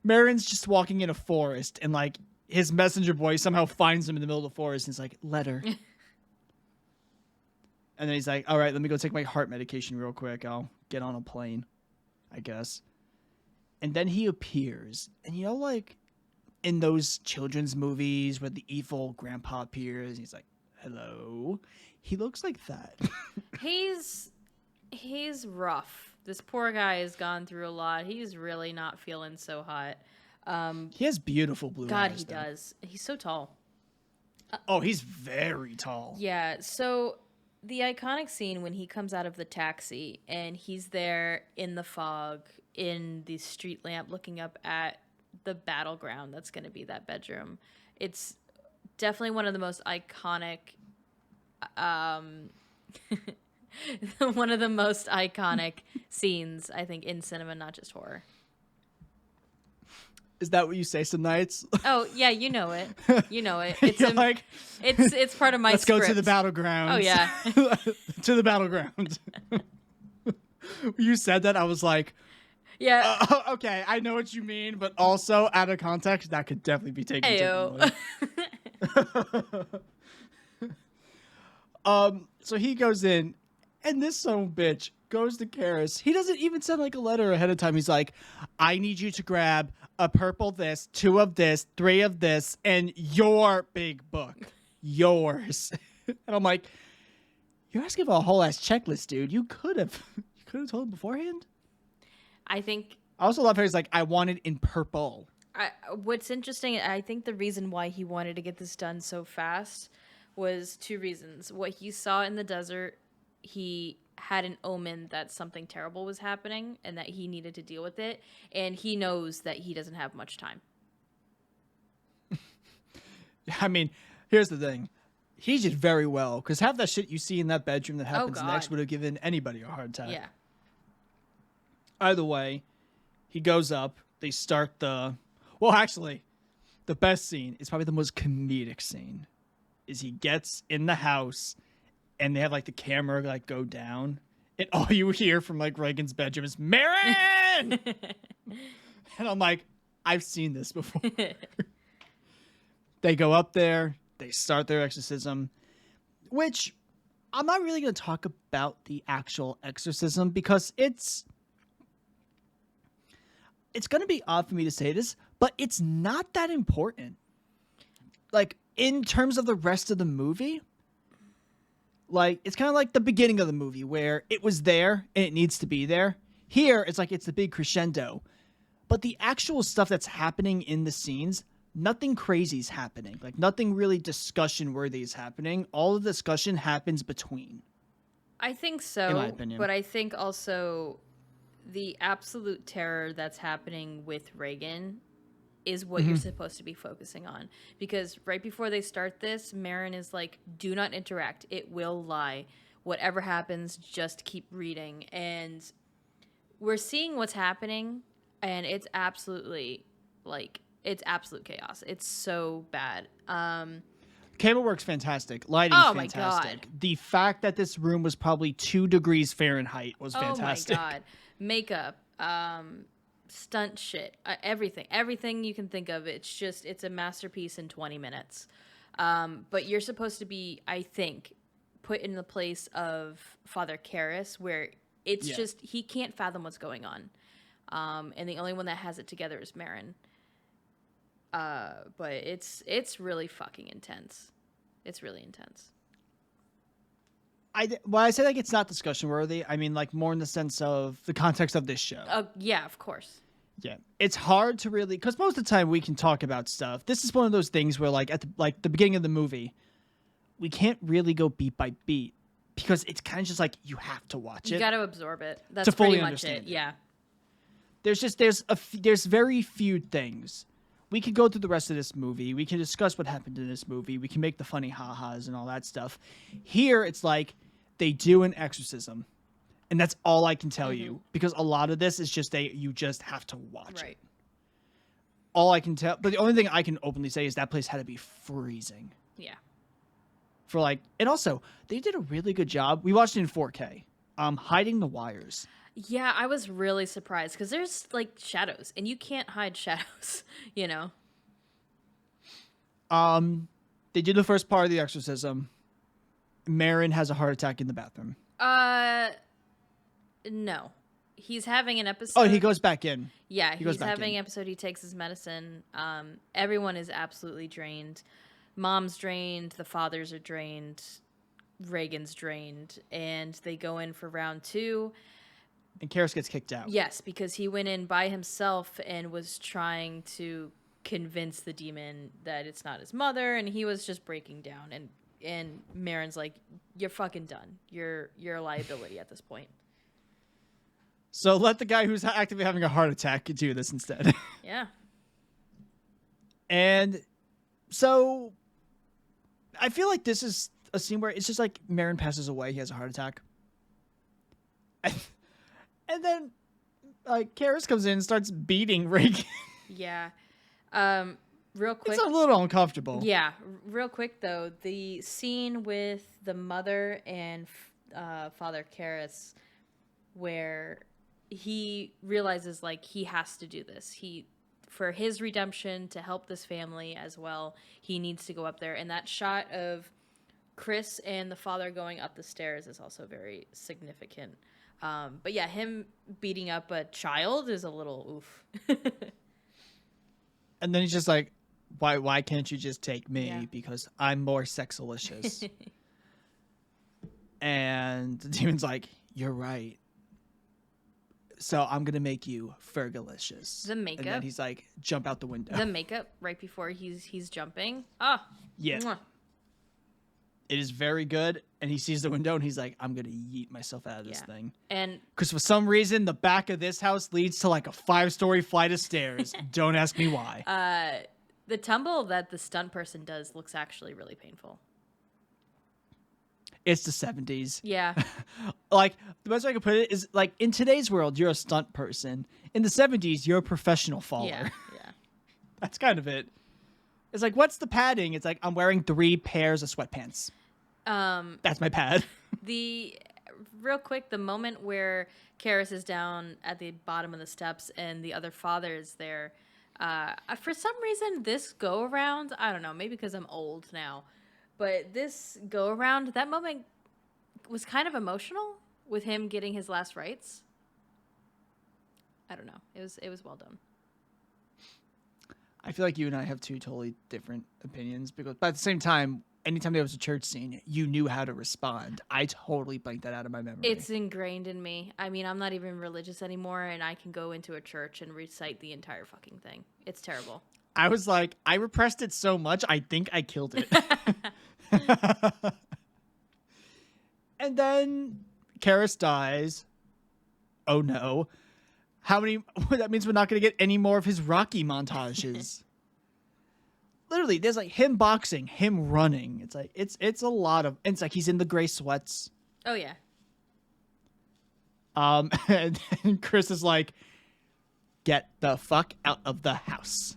Marin's just walking in a forest, and his messenger boy somehow finds him in the middle of the forest, and he's like, letter. And then he's like, all right, let me go take my heart medication real quick. I'll get on a plane, I guess. And then he appears. And in those children's movies where the evil grandpa appears, he's like, hello. He looks like that. He's rough. This poor guy has gone through a lot. He's really not feeling so hot. He has beautiful blue eyes. God, he does. He's so tall. Oh, he's very tall. Yeah, so... The iconic scene when he comes out of the taxi and he's there in the fog, in the street lamp, looking up at the battleground that's going to be that bedroom. It's definitely one of the most iconic One of the most iconic scenes, I think, in cinema, not just horror. Is that what you say some nights? Oh yeah, you know it. You know it. It's part of my Let's script. go to the battlegrounds. Oh yeah. To the battlegrounds. You said that, I was like, Yeah. okay, I know what you mean, but also out of context, that could definitely be taken Ayo. differently. So he goes in, and this son of a bitch goes to Karis. He doesn't even send like a letter ahead of time. He's like, I need you to grab a purple this, 2 of this, 3 of this, and your big book. Yours. And I'm like, you're asking for a whole ass checklist, dude. You could have told him beforehand. I think. I also love how he's like, I want it in purple. What's interesting, I think the reason why he wanted to get this done so fast was 2 reasons. What he saw in the desert, he had an omen that something terrible was happening and that he needed to deal with it. And he knows that he doesn't have much time. I mean, here's the thing. He did very well, because half that shit you see in that bedroom that happens next would have given anybody a hard time. Yeah. Either way, he goes up. They start the... Well, actually, the best scene is probably the most comedic scene. Is he gets in the house, and they have like the camera like go down, and all you hear from like Reagan's bedroom is Marin. And I'm like, I've seen this before. They go up there, they start their exorcism, which I'm not really going to talk about the actual exorcism because it's going to be odd for me to say this, but it's not that important. Like, in terms of the rest of the movie, like, it's kind of like the beginning of the movie where it was there and it needs to be there. Here, it's like it's the big crescendo. But the actual stuff that's happening in the scenes, nothing crazy is happening. Like, nothing really discussion-worthy is happening. All the discussion happens between. I think so, in my opinion. But I think also the absolute terror that's happening with Reagan is what you're supposed to be focusing on. Because right before they start this, Marin is like, do not interact. It will lie. Whatever happens, just keep reading. And we're seeing what's happening, and it's absolutely, like, it's absolute chaos. It's so bad. Camera work's fantastic. Lighting's fantastic. My God. The fact that this room was probably 2 degrees Fahrenheit was fantastic. Oh my God. Makeup, stunt shit, everything you can think of. It's a masterpiece in 20 minutes. But you're supposed to be, I think, put in the place of Father Karras, where it's just, he can't fathom what's going on. And the only one that has it together is Marin. But it's really fucking intense. It's really intense. I say like it's not discussion worthy. I mean, like, more in the sense of the context of this show. Yeah, of course. Yeah, it's hard to really, because most of the time we can talk about stuff. This is one of those things where, like, at the beginning of the movie, we can't really go beat by beat because it's kind of just like you have to watch it. You got to absorb it. That's to fully pretty much understand it. Yeah. There's very few things. We could go through the rest of this movie. We can discuss what happened in this movie. We can make the funny ha-has and all that stuff. Here, it's like they do an exorcism, and that's all I can tell you, because a lot of this is just you just have to watch it. All I can tell, but the only thing I can openly say is that place had to be freezing. Yeah. For like, and also they did a really good job. We watched it in 4K, hiding the wires. Yeah, I was really surprised because there's like shadows, and you can't hide shadows, you know. They did the first part of the exorcism. Marin has a heart attack in the bathroom. No. He's having an episode. Oh, he goes back in. Yeah, he's having an episode. He takes his medicine. Everyone is absolutely drained. Mom's drained. The fathers are drained. Reagan's drained. And they go in for round 2. And Karras gets kicked out. Yes, because he went in by himself and was trying to convince the demon that it's not his mother, and he was just breaking down. And Marin's like, "You're fucking done. You're a liability at this point." So let the guy who's actively having a heart attack do this instead. Yeah. And so I feel like this is a scene where it's just like Marin passes away. He has a heart attack. And then like Karis comes in and starts beating Reagan. Yeah. Real quick. It's a little uncomfortable. Yeah. Real quick, though, the scene with the mother and Father Karras where he realizes, like, he has to do this. For his redemption, to help this family as well, he needs to go up there. And that shot of Chris and the father going up the stairs is also very significant. But yeah, him beating up a child is a little oof. And then he's just like, why can't you just take me? Yeah. Because I'm more sexalicious. And the demon's like, you're right. So I'm going to make you Fergalicious. The makeup. And then he's like, jump out the window. The makeup right before he's jumping. Ah. Yeah. Mwah. It is very good. And he sees the window and he's like, I'm going to yeet myself out of this thing. And because for some reason, the back of this house leads to like a 5-story flight of stairs. Don't ask me why. The tumble that the stunt person does looks actually really painful. It's the 70s. Yeah. Like, the best way I can put it is, like, in today's world, you're a stunt person. In the 70s, you're a professional faller. Yeah. That's kind of it. It's like, what's the padding? It's like, I'm wearing 3 pairs of sweatpants. That's my pad. Real quick, the moment where Karras is down at the bottom of the steps and the other father is there, for some reason, this go-around, I don't know, maybe because I'm old now, but this go-around, that moment was kind of emotional with him getting his last rites. I don't know. It was well done. I feel like you and I have 2 totally different opinions, because, but at the same time, anytime there was a church scene, you knew how to respond. I totally blanked that out of my memory. It's ingrained in me. I mean, I'm not even religious anymore, and I can go into a church and recite the entire fucking thing. It's terrible. I was like, I repressed it so much, I think I killed it. And then Karras dies. Oh no. That means we're not going to get any more of his Rocky montages. Literally, there's like him boxing, him running. It's like, it's a lot of, it's like he's in the gray sweats. Oh yeah. And Chris is like, get the fuck out of the house.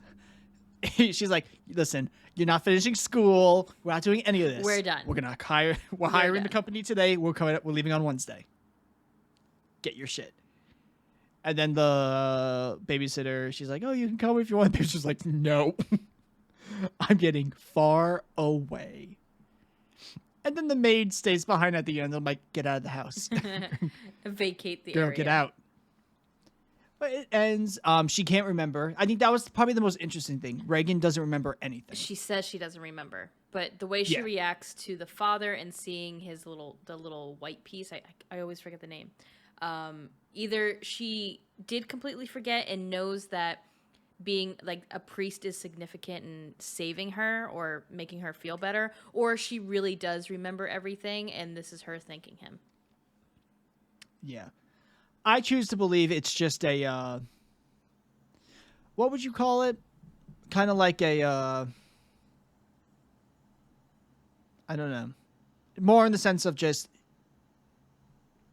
She's like, listen, you're not finishing school. We're not doing any of this. We're done. We're hiring the comany today. We're leaving on Wednesday. Get your shit. And then the babysitter, she's like, oh, you can come if you want. The babysitter's like, no. I'm getting far away. And then the maid stays behind at the end. I'm like, get out of the house. Vacate the Girl, area. get out. But it ends. She can't remember. I think that was probably the most interesting thing. Reagan doesn't remember anything. She says she doesn't remember, but the way she reacts to the father and seeing the little white piece, I always forget the name. Either she did completely forget and knows that being like a priest is significant in saving her or making her feel better, or she really does remember everything and this is her thanking him. Yeah. I choose to believe it's just a, what would you call it? Kind of like a, I don't know. More in the sense of just,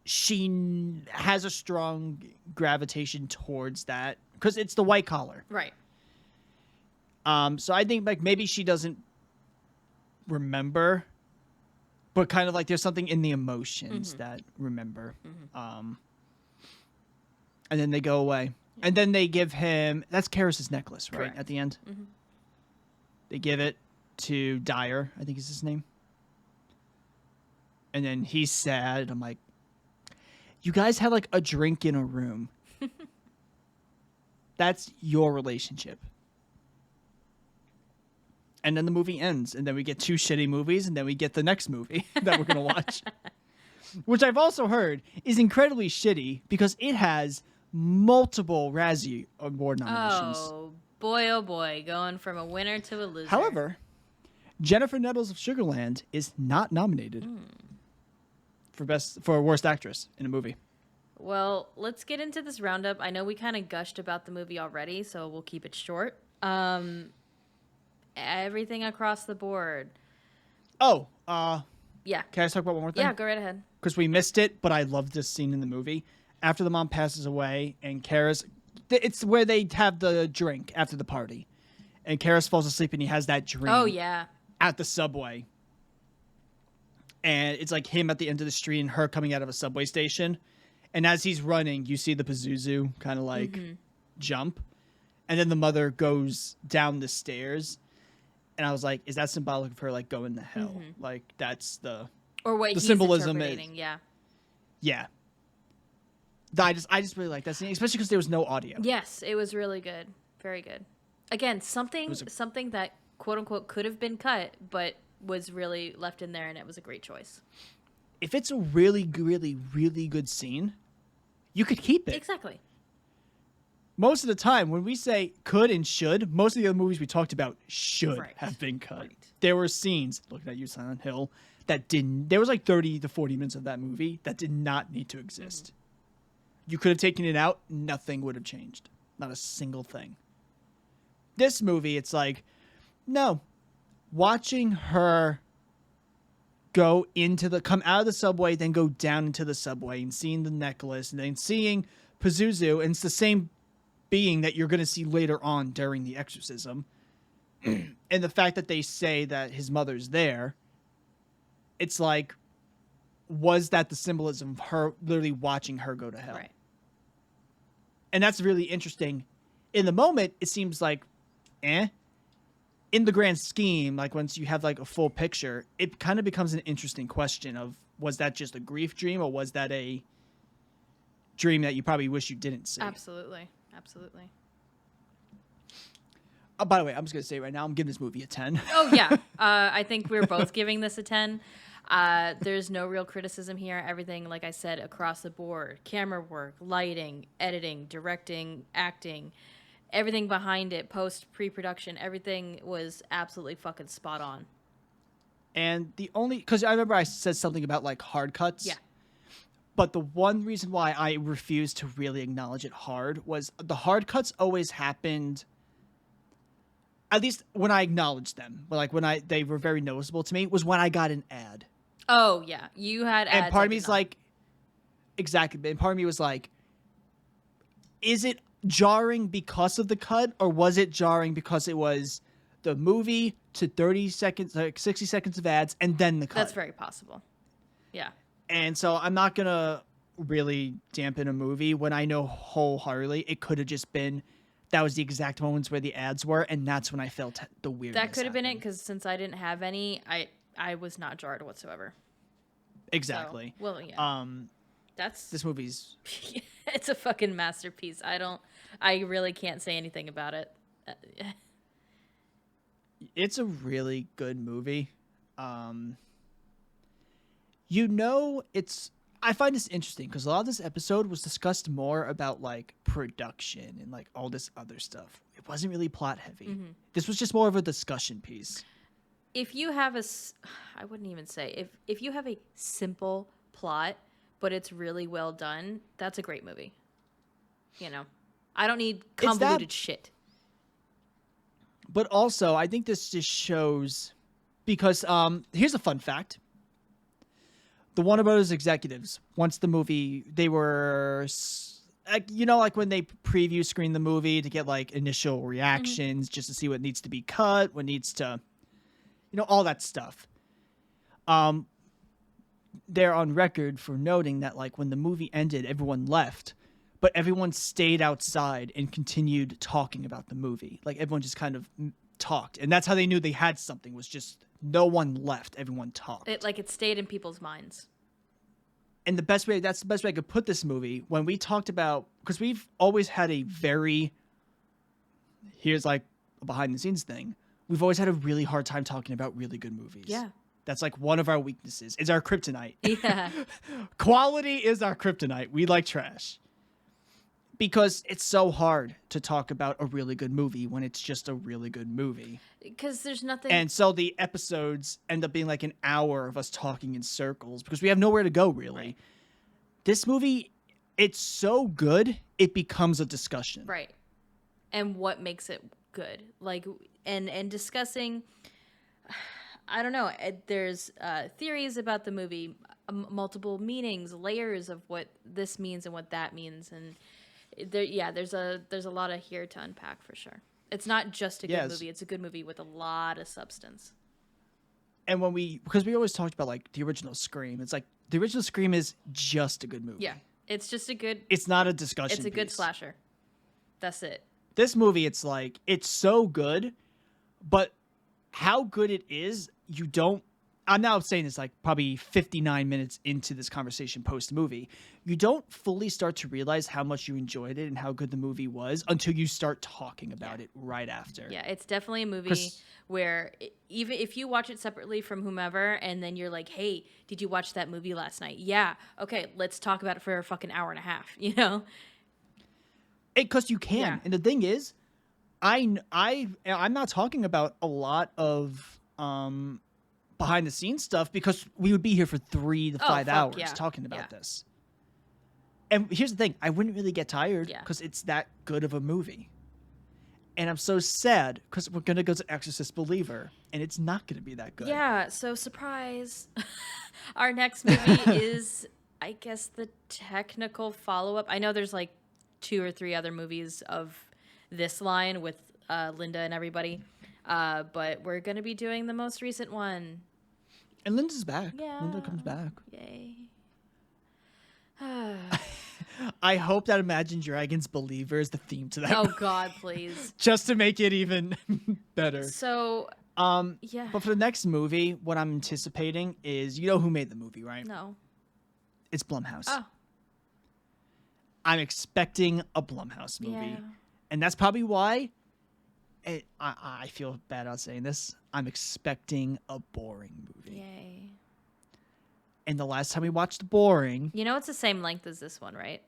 she has a strong gravitation towards that because it's the white collar. Right. So I think like maybe she doesn't remember, but kind of like there's something in the emotions that remember. And then they go away. And then they give him, that's Karras' necklace, right? Correct. At the end. They give it to Dyer, I think is his name. And then he's sad. I'm like, you guys had like a drink in a room. That's your relationship. And then the movie ends. And then we get 2 shitty movies. And then we get the next movie that we're going to watch. Which I've also heard is incredibly shitty because it has multiple Razzie Award nominations. Oh boy, going from a winner to a loser. However, Jennifer Nettles of Sugarland is not nominated for worst actress in a movie. Well, let's get into this roundup. I know we kind of gushed about the movie already, so we'll keep it short. Everything across the board. Oh, Yeah. Can I just talk about one more thing? Yeah, go right ahead. Because we missed it, but I love this scene in the movie. After the mom passes away and Karis... It's where they have the drink after the party. And Karis falls asleep and he has that dream. Oh, yeah. At the subway. And it's like him at the end of the street and her coming out of a subway station. And as he's running, you see the Pazuzu kind of like jump. And then the mother goes down the stairs. And I was like, is that symbolic of her like going to hell? Like that's the... Or what the he's symbolism interpreting, yeah. Yeah. I just really like that scene, especially because there was no audio. Yes, it was really good. Very good. Again, something that quote unquote could have been cut, but was really left in there, and it was a great choice. If it's a really, really, really good scene, you could keep it. Exactly. Most of the time, when we say could and should, most of the other movies we talked about should have been cut. Right. There were scenes, looking at you, Silent Hill, that didn't. There was like 30 to 40 minutes of that movie that did not need to exist. You could have taken it out, nothing would have changed. Not a single thing. This movie, it's like, no. Watching her come out of the subway, then go down into the subway and seeing the necklace and then seeing Pazuzu, and it's the same being that you're going to see later on during the exorcism. And the fact that they say that his mother's there, it's like, was that the symbolism of her literally watching her go to hell? Right. And that's really interesting. In the moment, it seems like, In the grand scheme, like once you have like a full picture, it kind of becomes an interesting question of, was that just a grief dream or was that a dream that you probably wish you didn't see? Absolutely. Absolutely. Oh, by the way, I'm just going to say right now, I'm giving this movie a 10. Oh, yeah. I think we're both giving this a 10. There's no real criticism here. Everything, like I said, across the board. Camera work, lighting, editing, directing, acting, everything behind it, pre-production, everything was absolutely fucking spot on. And because I remember I said something about like hard cuts. Yeah. But the one reason why I refused to really acknowledge it hard was the hard cuts always happened, at least when I acknowledged them, like they were very noticeable to me, was when I got an ad. Oh, yeah. You had ads. And part of me is like, exactly. And part of me was like, is it jarring because of the cut, or was it jarring because it was the movie to 30 seconds, like 60 seconds of ads, and then the cut? That's very possible. Yeah. And so I'm not going to really dampen a movie when I know wholeheartedly it could have just been, that was the exact moments where the ads were, and that's when I felt the weirdness. That could have been it, because since I didn't have any, I was not jarred whatsoever. Exactly. So, well, yeah. This movie's... It's a fucking masterpiece. I really can't say anything about it. It's a really good movie. I find this interesting because a lot of this episode was discussed more about like production and like all this other stuff. It wasn't really plot heavy. Mm-hmm. This was just more of a discussion piece. If you have I wouldn't even say, if you have a simple plot, but it's really well done, that's a great movie. You know, I don't need convoluted shit. But also, I think this just shows, because here's a fun fact. The Warner Brothers executives, once the movie, they were, like when they preview screen the movie to get like initial reactions, just to see what needs to be cut, what needs to, all that stuff. They're on record for noting that like when the movie ended, everyone left, but everyone stayed outside and continued talking about the movie. Like everyone just kind of talked, and that's how they knew they had something, was just no one left, everyone talked. It stayed in people's minds. And that's the best way I could put this movie. When we talked about, because we've always had here's like a behind the scenes thing. We've always had a really hard time talking about really good movies. Yeah. That's like one of our weaknesses. It's our kryptonite. Yeah. Quality is our kryptonite. We like trash. Because it's so hard to talk about a really good movie when it's just a really good movie. Because there's nothing... And so the episodes end up being like an hour of us talking in circles because we have nowhere to go, really. Right. This movie, it's so good, it becomes a discussion. Right. And what makes it good. Like, and discussing... I don't know. There's theories about the movie, multiple meanings, layers of what this means and what that means, and there's a lot of here to unpack for sure. It's not just a good movie; it's a good movie with a lot of substance. And because we always talked about like the original Scream, it's like the original Scream is just a good movie. Yeah, it's just a good. It's not a discussion. It's a good slasher. That's it. This movie, it's like it's so good, but how good it is, you don't. I'm now saying this like probably 59 minutes into this conversation post movie. You don't fully start to realize how much you enjoyed it and how good the movie was until you start talking about it right after. Yeah, it's definitely a movie where even if you watch it separately from whomever and then you're like, hey, did you watch that movie last night? Yeah. Okay, let's talk about it for a fucking hour and a half, you know? Because you can. Yeah. And the thing is, I'm not talking about a lot of behind the scenes stuff because we would be here for 3 to 5 hours talking about this. And here's the thing, I wouldn't really get tired because it's that good of a movie. And I'm so sad because we're going to go to Exorcist Believer and it's not going to be that good. Yeah, so surprise. Our next movie is, I guess, the technical follow-up. I know there's like 2 or 3 other movies of this line with Linda and everybody. But we're going to be doing the most recent one. And Linda's back. Yeah. Linda comes back. Yay. I hope that Imagine Dragons Believer is the theme to that. Oh, God, please. Just to make it even better. So, yeah. But for the next movie, what I'm anticipating is, you know who made the movie, right? No. It's Blumhouse. Oh. I'm expecting a Blumhouse movie. Yeah. And that's probably why I feel bad about saying this. I'm expecting a boring movie. Yay. And the last time we watched Boring... You know it's the same length as this one, right?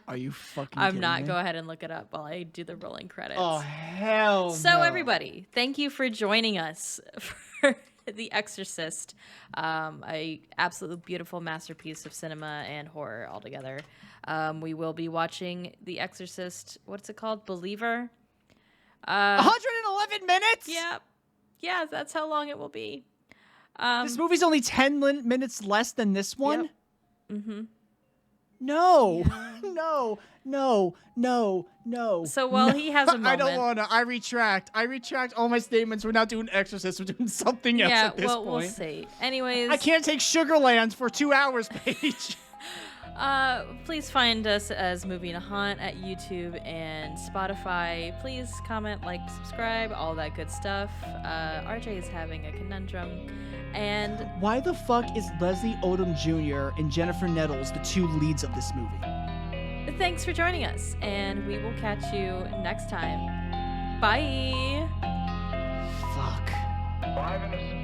Are you fucking I'm kidding not. me? Go ahead and look it up while I do the rolling credits. Oh, hell So no. everybody, thank you for joining us for The Exorcist, a absolutely beautiful masterpiece of cinema and horror altogether. We will be watching The Exorcist. What's it called? Believer. 111 minutes? Yeah, that's how long it will be. This movie's only 10 minutes less than this one? Yep. Mm-hmm. No. Yeah. No. So while he has a moment... I don't want to. I retract all my statements. We're not doing Exorcist. We're doing something else at this point. We'll see. Anyways... I can't take Sugarland for 2 hours, Paige. Please find us as Movie and a Haunt at YouTube and Spotify. Please comment, like, subscribe, all that good stuff. RJ is having a conundrum. And why the fuck is Leslie Odom Jr. and Jennifer Nettles the 2 leads of this movie? Thanks for joining us, and we will catch you next time. Bye. Fuck. 5 in the